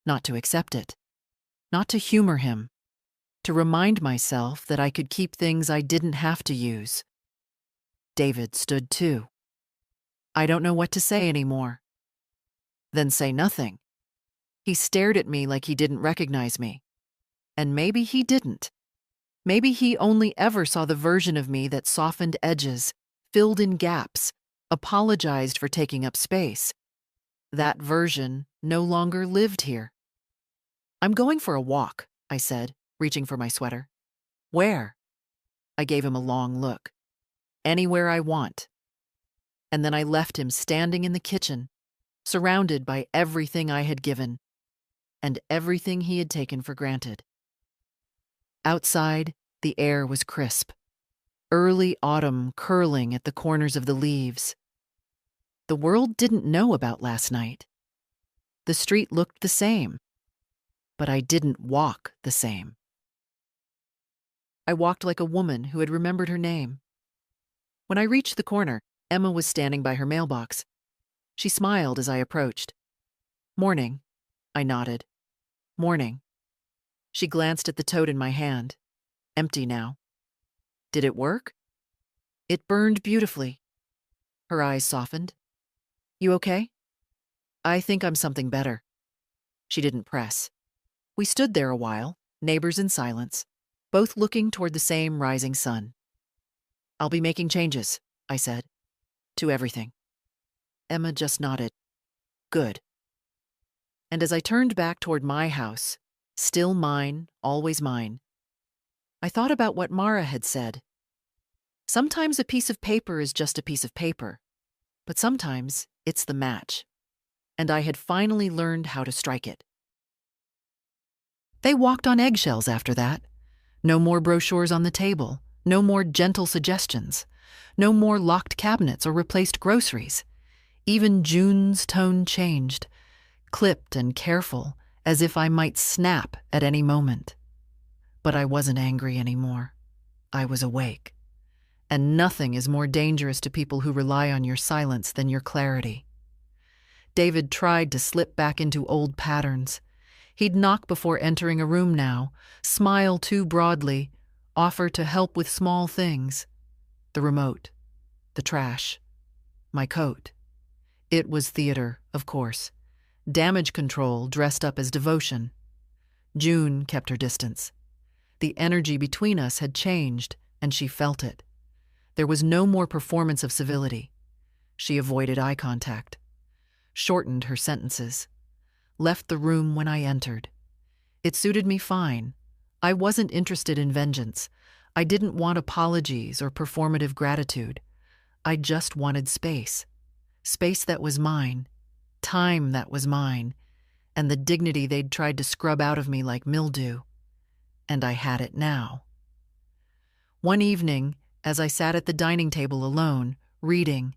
Not to accept it. Not to humor him. To remind myself that I could keep things I didn't have to use. David stood too. "I don't know what to say anymore." then say nothing. He stared at me like he didn't recognize me. And maybe he didn't. Maybe he only ever saw the version of me that softened edges, filled in gaps, apologized for taking up space. That version no longer lived here. "I'm going for a walk," I said, reaching for my sweater. "Where?" I gave him a long look. "Anywhere I want." And then I left him standing in the kitchen, surrounded by everything I had given, and everything he had taken for granted. Outside, the air was crisp, early autumn curling at the corners of the leaves. The world didn't know about last night. The street looked the same, but I didn't walk the same. I walked like a woman who had remembered her name. When I reached the corner, Emma was standing by her mailbox. She smiled as I approached. "Morning," I nodded. "Morning." She glanced at the tote in my hand. Empty now. "Did it work?" "It burned beautifully." Her eyes softened. "You okay?" "I think I'm something better." She didn't press. We stood there a while, neighbors in silence, both looking toward the same rising sun. "I'll be making changes," I said, "to everything." Emma just nodded. "Good." And as I turned back toward my house, still mine, always mine, I thought about what Mara had said. Sometimes a piece of paper is just a piece of paper, but sometimes it's the match. And I had finally learned how to strike it. They walked on eggshells after that. No more brochures on the table, no more gentle suggestions, no more locked cabinets or replaced groceries. Even June's tone changed, clipped and careful, as if I might snap at any moment. But I wasn't angry anymore. I was awake. And nothing is more dangerous to people who rely on your silence than your clarity. David tried to slip back into old patterns. He'd knock before entering a room now, smile too broadly, offer to help with small things. The remote, the trash, my coat. It was theater, of course. Damage control dressed up as devotion. June kept her distance. The energy between us had changed, and she felt it. There was no more performance of civility. She avoided eye contact, shortened her sentences, left the room when I entered. It suited me fine. I wasn't interested in vengeance. I didn't want apologies or performative gratitude. I just wanted space. Space that was mine, time that was mine, and the dignity they'd tried to scrub out of me like mildew. And I had it now. One evening, as I sat at the dining table alone, reading,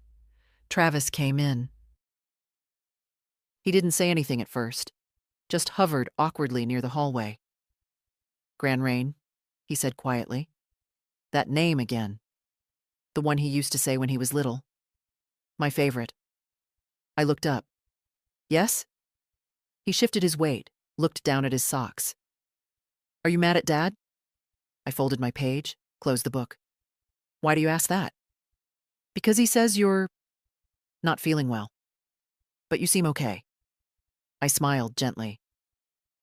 Travis came in. He didn't say anything at first, just hovered awkwardly near the hallway. "Gran Rain," he said quietly. That name again. The one he used to say when he was little. My favorite. I looked up. "Yes?" He shifted his weight, looked down at his socks. "Are you mad at Dad?" I folded my page, closed the book. "Why do you ask that?" "Because he says you're not feeling well. But you seem okay." I smiled gently.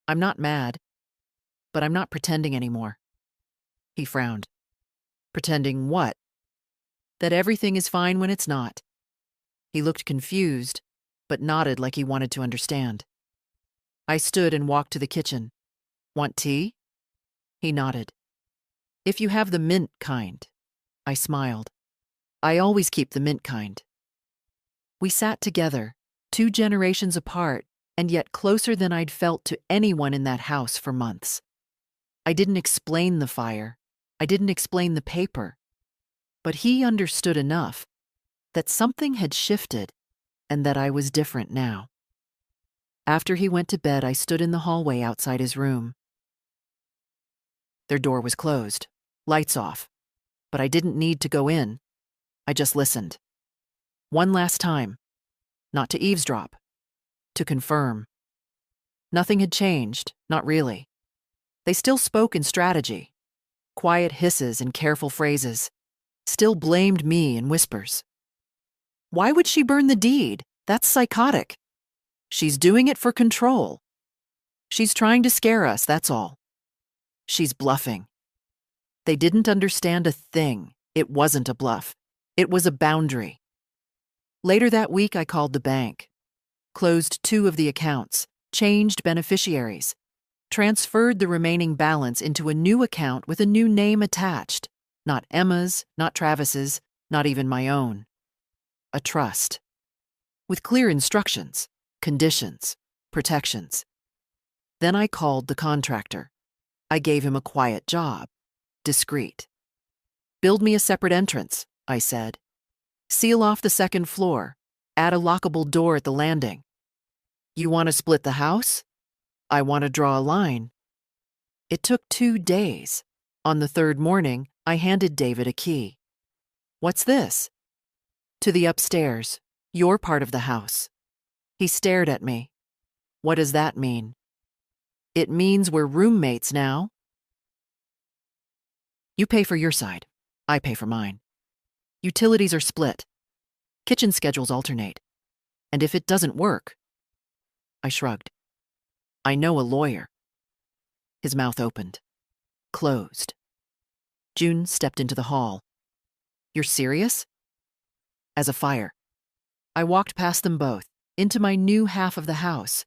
"I'm not mad, but I'm not pretending anymore." He frowned. "Pretending what?" "That everything is fine when it's not." He looked confused, but nodded like he wanted to understand. I stood and walked to the kitchen. "Want tea?" He nodded. "If you have the mint kind." I smiled. "I always keep the mint kind." We sat together, 2 generations apart, and yet closer than I'd felt to anyone in that house for months. I didn't explain the fire. I didn't explain the paper. But he understood enough that something had shifted and that I was different now. After he went to bed, I stood in the hallway outside his room. Their door was closed, lights off, but I didn't need to go in. I just listened. One last time, not to eavesdrop, to confirm. Nothing had changed, not really. They still spoke in strategy, quiet hisses and careful phrases, still blamed me in whispers. "Why would she burn the deed? That's psychotic." She's doing it for control. She's trying to scare us, that's all. She's bluffing. They didn't understand a thing. It wasn't a bluff. It was a boundary. Later that week, I called the bank, closed 2 of the accounts, changed beneficiaries, transferred the remaining balance into a new account with a new name attached. Not Emma's, not Travis's, not even my own. A trust. With clear instructions, conditions, protections. Then I called the contractor. I gave him a quiet job, discreet. Build me a separate entrance, I said. Seal off the 2nd floor. Add a lockable door at the landing. You want to split the house? I want to draw a line. It took 2 days. On the 3rd morning, I handed David a key. What's this? To the upstairs, your part of the house. He stared at me. What does that mean? It means we're roommates now. You pay for your side. I pay for mine. Utilities are split. Kitchen schedules alternate. And if it doesn't work... I shrugged. I know a lawyer. His mouth opened. Closed. June stepped into the hall. You're serious? As a fire. I walked past them both, into my new half of the house.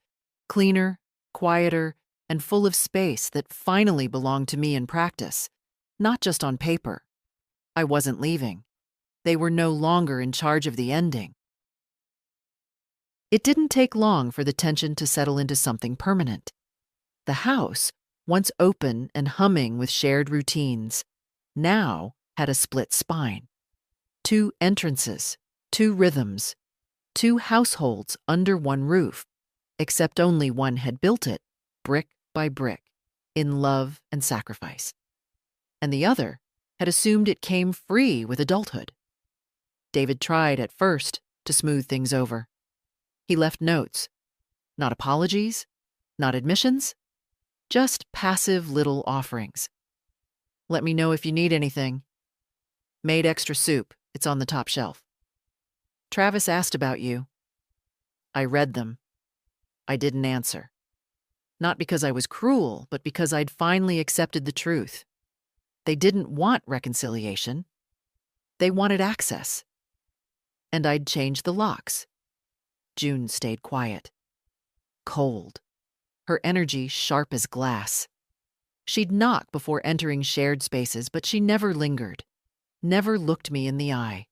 Cleaner, quieter, and full of space that finally belonged to me in practice. Not just on paper. I wasn't leaving. They were no longer in charge of the ending. It didn't take long for the tension to settle into something permanent. The house, once open and humming with shared routines, now had a split spine. 2 entrances, 2 rhythms, 2 households under one roof, except only one had built it, brick by brick, in love and sacrifice. And the other had assumed it came free with adulthood. David tried at first to smooth things over. He left notes. Not apologies, not admissions, just passive little offerings. Let me know if you need anything. Made extra soup. It's on the top shelf. Travis asked about you. I read them. I didn't answer. Not because I was cruel, but because I'd finally accepted the truth. They didn't want reconciliation. They wanted access. And I'd changed the locks. June stayed quiet. Cold. Her energy sharp as glass. She'd knock before entering shared spaces, but she never lingered. Never looked me in the eye.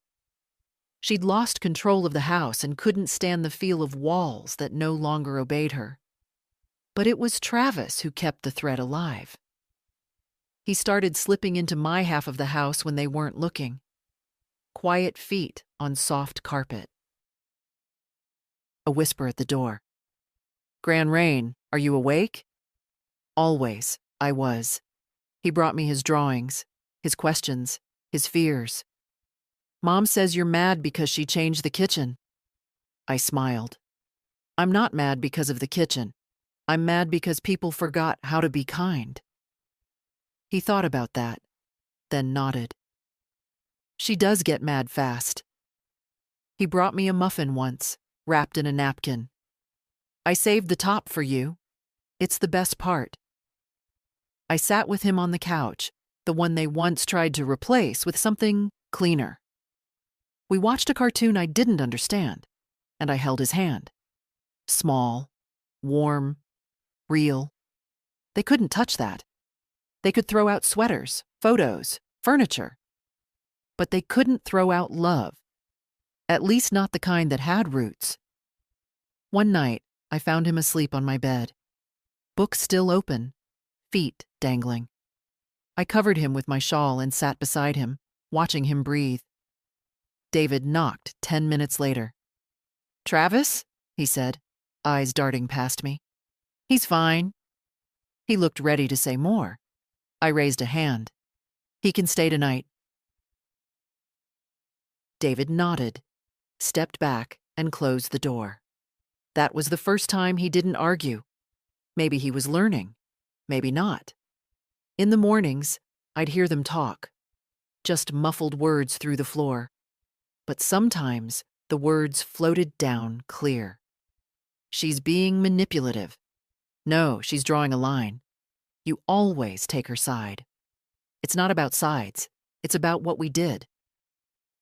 She'd lost control of the house and couldn't stand the feel of walls that no longer obeyed her. But it was Travis who kept the thread alive. He started slipping into my half of the house when they weren't looking. Quiet feet on soft carpet. A whisper at the door. Gran Rain, are you awake? Always, I was. He brought me his drawings, his questions, his fears. Mom says you're mad because she changed the kitchen. I smiled. I'm not mad because of the kitchen. I'm mad because people forgot how to be kind. He thought about that, then nodded. She does get mad fast. He brought me a muffin once, wrapped in a napkin. I saved the top for you. It's the best part. I sat with him on the couch, the one they once tried to replace with something cleaner. We watched a cartoon I didn't understand, and I held his hand. Small, warm, real. They couldn't touch that. They could throw out sweaters, photos, furniture. But they couldn't throw out love. At least not the kind that had roots. One night, I found him asleep on my bed. Book still open, feet dangling. I covered him with my shawl and sat beside him, watching him breathe. David knocked 10 minutes later. Travis? He said, eyes darting past me. He's fine. He looked ready to say more. I raised a hand. He can stay tonight. David nodded, stepped back, and closed the door. That was the first time he didn't argue. Maybe he was learning. Maybe not. In the mornings, I'd hear them talk. Just muffled words through the floor. But sometimes the words floated down clear. She's being manipulative. No, she's drawing a line. You always take her side. It's not about sides. It's about what we did.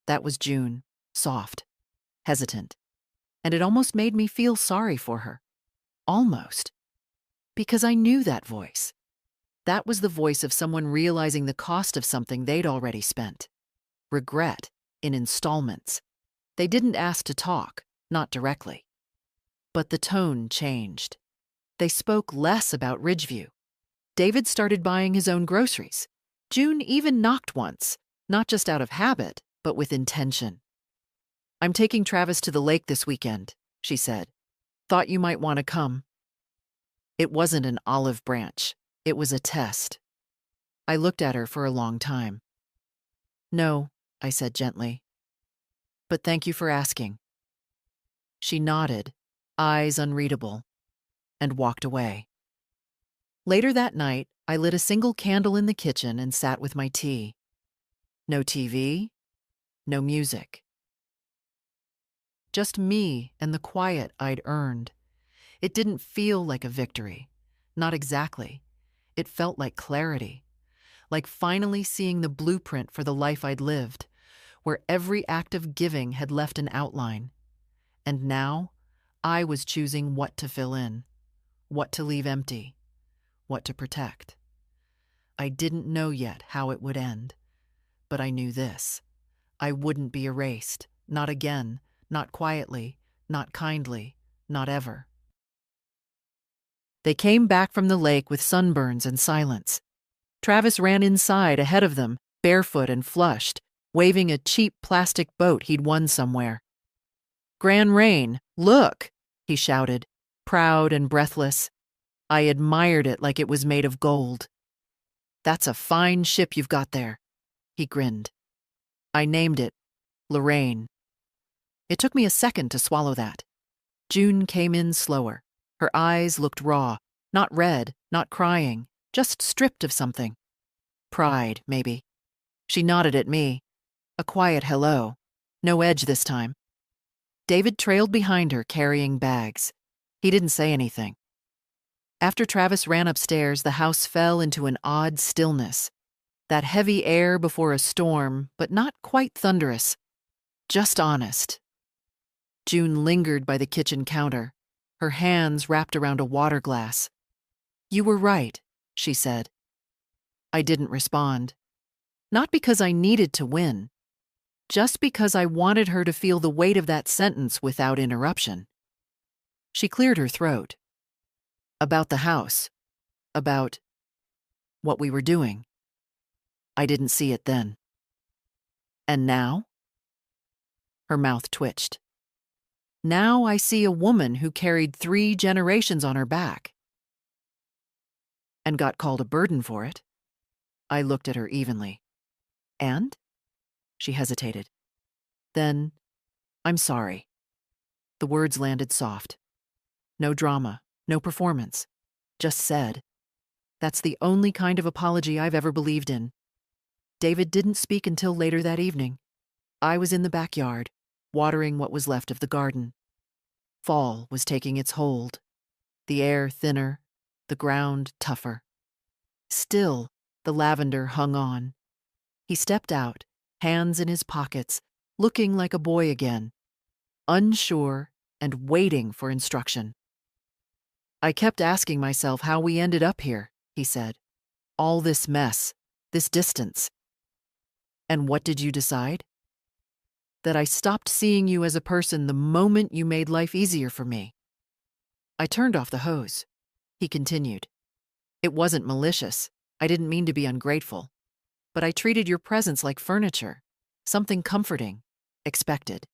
That was June, soft, hesitant, and it almost made me feel sorry for her. Almost. Because I knew that voice. That was the voice of someone realizing the cost of something they'd already spent. Regret, in installments. They didn't ask to talk, not directly. But the tone changed. They spoke less about Ridgeview. David started buying his own groceries. June even knocked once, not just out of habit, but with intention. "I'm taking Travis to the lake this weekend," she said. "Thought you might want to come." It wasn't an olive branch. It was a test. I looked at her for a long time. "No," I said gently. "But thank you for asking." She nodded, eyes unreadable, and walked away. Later that night, I lit a single candle in the kitchen and sat with my tea. No TV, no music. Just me and the quiet I'd earned. It didn't feel like a victory. Not exactly. It felt like clarity. Like finally seeing the blueprint for the life I'd lived, where every act of giving had left an outline. And now, I was choosing what to fill in, what to leave empty, what to protect. I didn't know yet how it would end, but I knew this. I wouldn't be erased, not again, not quietly, not kindly, not ever. They came back from the lake with sunburns and silence. Travis ran inside ahead of them, barefoot and flushed, waving a cheap plastic boat he'd won somewhere. "Gran Rain, look!" he shouted, proud and breathless. I admired it like it was made of gold. "That's a fine ship you've got there," he grinned. I named it Lorraine. It took me a second to swallow that. June came in slower. Her eyes looked raw, not red, not crying, just stripped of something. Pride, maybe. She nodded at me. A quiet hello. No edge this time. David trailed behind her, carrying bags. He didn't say anything. After Travis ran upstairs, the house fell into an odd stillness. That heavy air before a storm, but not quite thunderous. Just honest. June lingered by the kitchen counter, her hands wrapped around a water glass. "You were right," she said. I didn't respond. Not because I needed to win, just because I wanted her to feel the weight of that sentence without interruption. She cleared her throat. About the house. About what we were doing. I didn't see it then. And now? Her mouth twitched. Now I see a woman who carried 3 generations on her back. And got called a burden for it. I looked at her evenly. And? She hesitated. Then, "I'm sorry." The words landed soft. No drama, no performance. Just said. That's the only kind of apology I've ever believed in. David didn't speak until later that evening. I was in the backyard, watering what was left of the garden. Fall was taking its hold. The air thinner, the ground tougher. Still, the lavender hung on. He stepped out, hands in his pockets, looking like a boy again, unsure and waiting for instruction. "I kept asking myself how we ended up here," he said. "All this mess, this distance." "And what did you decide?" "That I stopped seeing you as a person the moment you made life easier for me." I turned off the hose. He continued. "It wasn't malicious. I didn't mean to be ungrateful. But I treated your presence like furniture, something comforting, expected.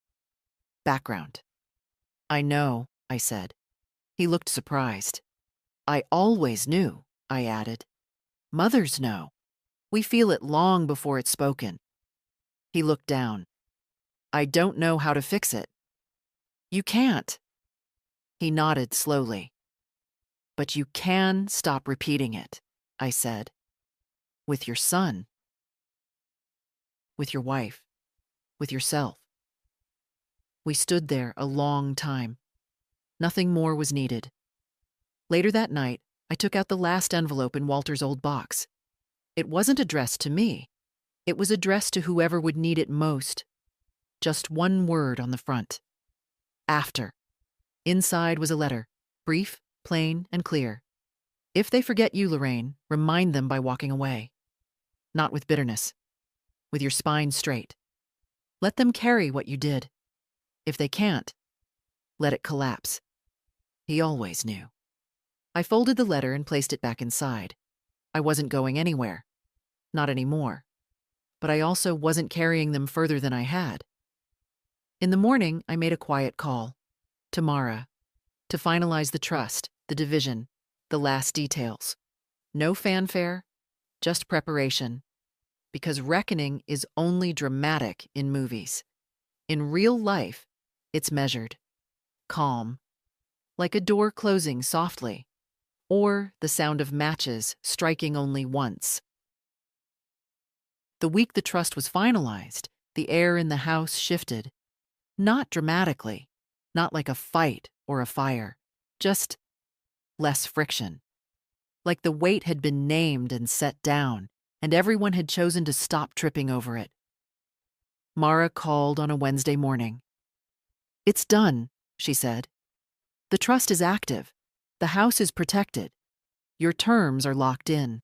Background." "I know," I said. He looked surprised. "I always knew," I added. "Mothers know. We feel it long before it's spoken." He looked down. "I don't know how to fix it." "You can't." He nodded slowly. "But you can stop repeating it," I said. "With your son. With your wife. With yourself." We stood there a long time. Nothing more was needed. Later that night, I took out the last envelope in Walter's old box. It wasn't addressed to me. It was addressed to whoever would need it most. Just one word on the front. After. Inside was a letter, brief, plain, and clear. If they forget you, Lorraine, remind them by walking away. Not with bitterness. With your spine straight. Let them carry what you did. If they can't, let it collapse. He always knew. I folded the letter and placed it back inside. I wasn't going anywhere. Not anymore. But I also wasn't carrying them further than I had. In the morning, I made a quiet call. To Mara. To finalize the trust, the division, the last details. No fanfare, just preparation. Because reckoning is only dramatic in movies. In real life, it's measured. Calm. Like a door closing softly. Or the sound of matches striking only once. The week the trust was finalized, the air in the house shifted. Not dramatically, not like a fight or a fire, just less friction. Like the weight had been named and set down, and everyone had chosen to stop tripping over it. Mara called on a Wednesday morning. "It's done," she said. "The trust is active. The house is protected. Your terms are locked in.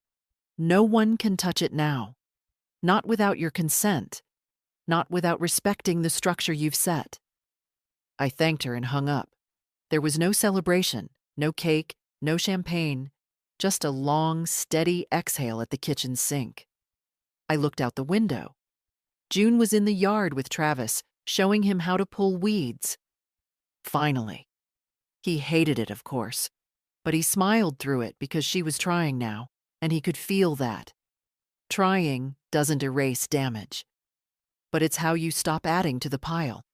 No one can touch it now. Not without your consent. Not without respecting the structure you've set." I thanked her and hung up. There was no celebration, no cake, no champagne, just a long, steady exhale at the kitchen sink. I looked out the window. June was in the yard with Travis, showing him how to pull weeds. Finally. He hated it, of course, but he smiled through it because she was trying now, and he could feel that. Trying doesn't erase damage, but it's how you stop adding to the pile.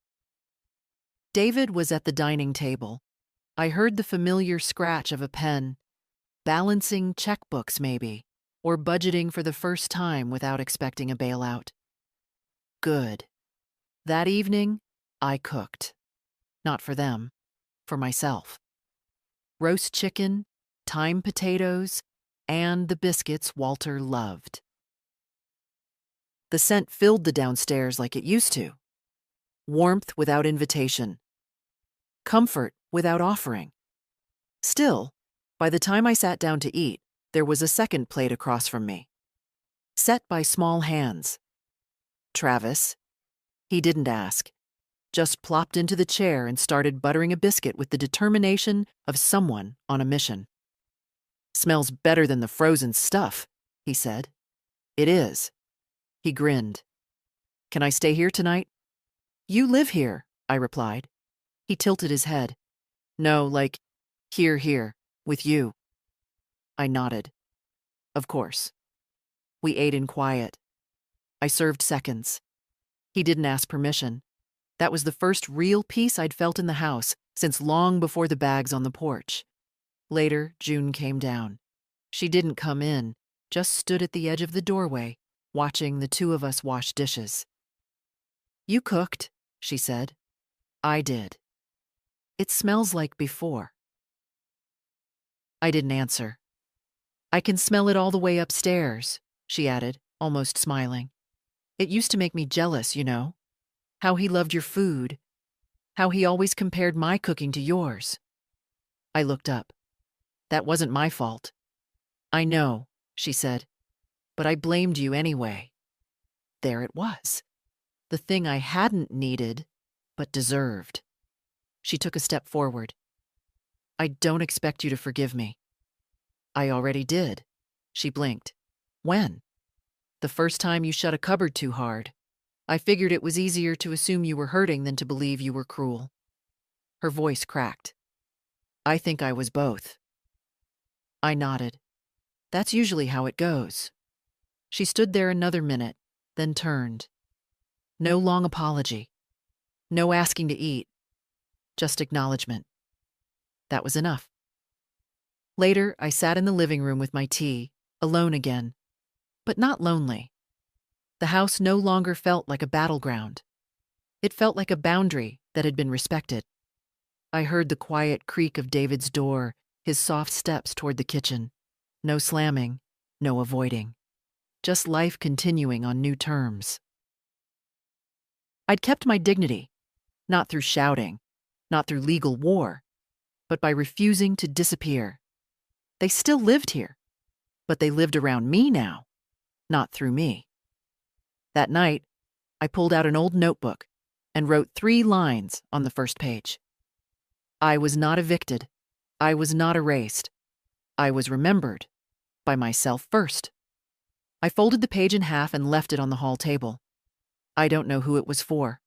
David was at the dining table. I heard the familiar scratch of a pen, balancing checkbooks maybe, or budgeting for the first time without expecting a bailout. Good. That evening, I cooked. Not for them, for myself. Roast chicken, thyme potatoes, and the biscuits Walter loved. The scent filled the downstairs like it used to. Warmth without invitation. Comfort without offering. Still, by the time I sat down to eat, there was a second plate across from me. Set by small hands. Travis. He didn't ask. Just plopped into the chair and started buttering a biscuit with the determination of someone on a mission. "Smells better than the frozen stuff," he said. "It is." He grinned. "Can I stay here tonight?" "You live here," I replied. He tilted his head. "No, like, here, with you." I nodded. Of course. We ate in quiet. I served seconds. He didn't ask permission. That was the first real peace I'd felt in the house since long before the bags on the porch. Later, June came down. She didn't come in, just stood at the edge of the doorway, watching the two of us wash dishes. "You cooked," she said. "I did. It smells like before." I didn't answer. "I can smell it all the way upstairs," she added, almost smiling. "It used to make me jealous, you know. How he loved your food. How he always compared my cooking to yours." I looked up. "That wasn't my fault." "I know," she said, "but I blamed you anyway." There it was. The thing I hadn't needed, but deserved. She took a step forward. "I don't expect you to forgive me." "I already did." She blinked. "When?" "The first time you shut a cupboard too hard. I figured it was easier to assume you were hurting than to believe you were cruel." Her voice cracked. "I think I was both." I nodded. "That's usually how it goes." She stood there another minute, then turned. No long apology. No asking to eat. Just acknowledgement. That was enough. Later, I sat in the living room with my tea, alone again, but not lonely. The house no longer felt like a battleground. It felt like a boundary that had been respected. I heard the quiet creak of David's door, his soft steps toward the kitchen. No slamming, no avoiding. Just life continuing on new terms. I'd kept my dignity, not through shouting, not through legal war, but by refusing to disappear. They still lived here, but they lived around me now, not through me. That night, I pulled out an old notebook and wrote 3 lines on the first page. I was not evicted. I was not erased. I was remembered by myself first. I folded the page in half and left it on the hall table. I don't know who it was for.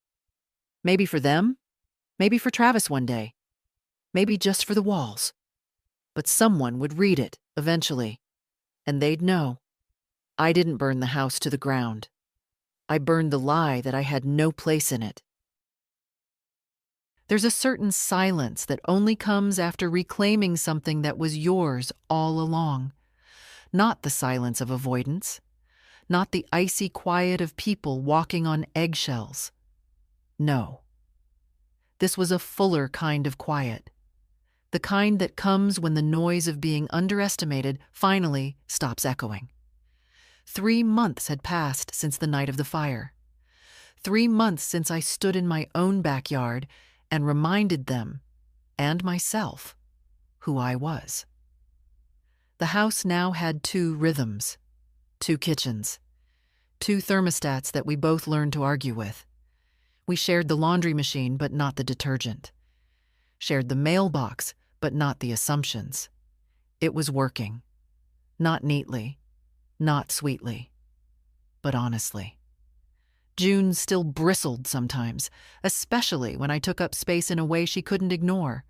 Maybe for them, maybe for Travis one day, maybe just for the walls. But someone would read it eventually, and they'd know. I didn't burn the house to the ground. I burned the lie that I had no place in it. There's a certain silence that only comes after reclaiming something that was yours all along. Not the silence of avoidance, not the icy quiet of people walking on eggshells. No. This was a fuller kind of quiet. The kind that comes when the noise of being underestimated finally stops echoing. 3 months had passed since the night of the fire. 3 months since I stood in my own backyard and reminded them, and myself, who I was. The house now had 2 rhythms, 2 kitchens, 2 thermostats that we both learned to argue with. We shared the laundry machine, but not the detergent. Shared the mailbox, but not the assumptions. It was working. Not neatly, not sweetly, but honestly. June still bristled sometimes, especially when I took up space in a way she couldn't ignore.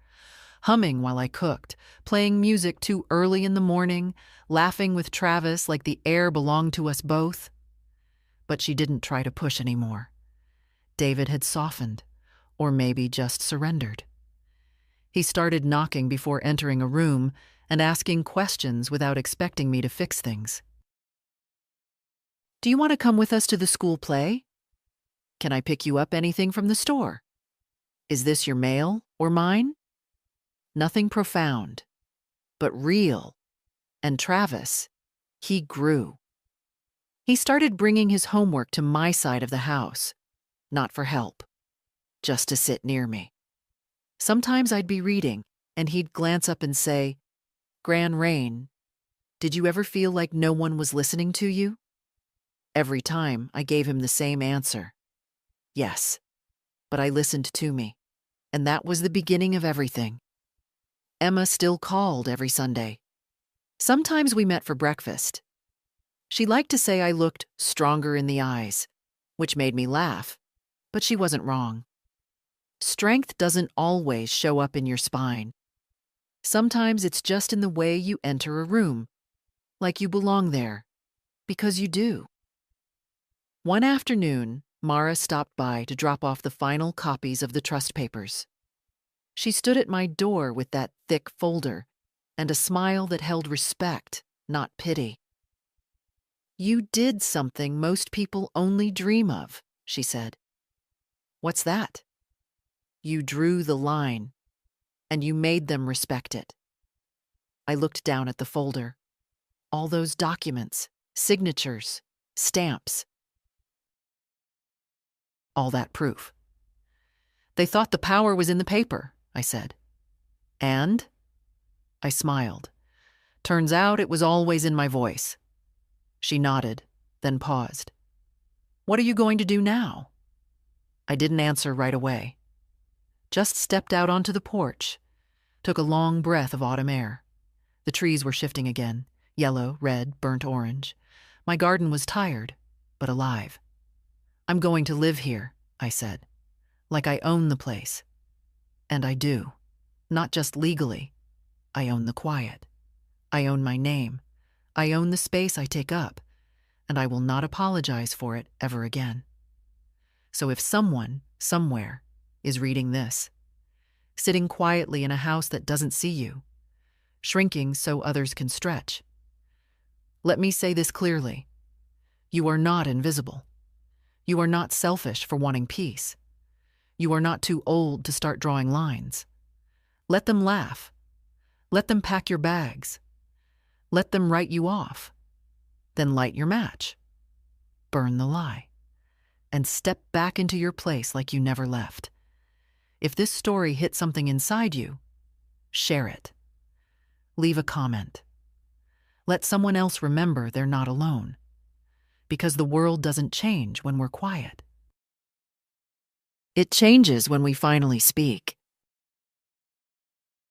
Humming while I cooked, playing music too early in the morning, laughing with Travis like the air belonged to us both. But she didn't try to push anymore. David had softened, or maybe just surrendered. He started knocking before entering a room and asking questions without expecting me to fix things. Do you want to come with us to the school play? Can I pick you up anything from the store? Is this your mail or mine? Nothing profound, but real. And Travis, he grew. He started bringing his homework to my side of the house, not for help, just to sit near me. Sometimes I'd be reading, and he'd glance up and say, "Gran Rain, did you ever feel like no one was listening to you?" Every time I gave him the same answer. Yes, but I listened to me, and that was the beginning of everything. Emma still called every Sunday. Sometimes we met for breakfast. She liked to say I looked stronger in the eyes, which made me laugh, but she wasn't wrong. Strength doesn't always show up in your spine. Sometimes it's just in the way you enter a room, like you belong there, because you do. One afternoon, Mara stopped by to drop off the final copies of the trust papers. She stood at my door with that thick folder and a smile that held respect, not pity. "You did something most people only dream of," she said. "What's that?" "You drew the line, and you made them respect it." I looked down at the folder. All those documents, signatures, stamps. All that proof. "They thought the power was in the paper," I said. "And?" I smiled. "Turns out it was always in my voice." She nodded, then paused. "What are you going to do now?" I didn't answer right away. Just stepped out onto the porch, took a long breath of autumn air. The trees were shifting again, yellow, red, burnt orange. My garden was tired, but alive. "I'm going to live here," I said, "like I own the place." And I do. Not just legally. I own the quiet. I own my name. I own the space I take up, and I will not apologize for it ever again. So if someone, somewhere, is reading this, sitting quietly in a house that doesn't see you, shrinking so others can stretch, let me say this clearly. You are not invisible. You are not selfish for wanting peace. You are not too old to start drawing lines. Let them laugh. Let them pack your bags. Let them write you off. Then light your match. Burn the lie. And step back into your place like you never left. If this story hit something inside you, share it. Leave a comment. Let someone else remember they're not alone. Because the world doesn't change when we're quiet. It changes when we finally speak.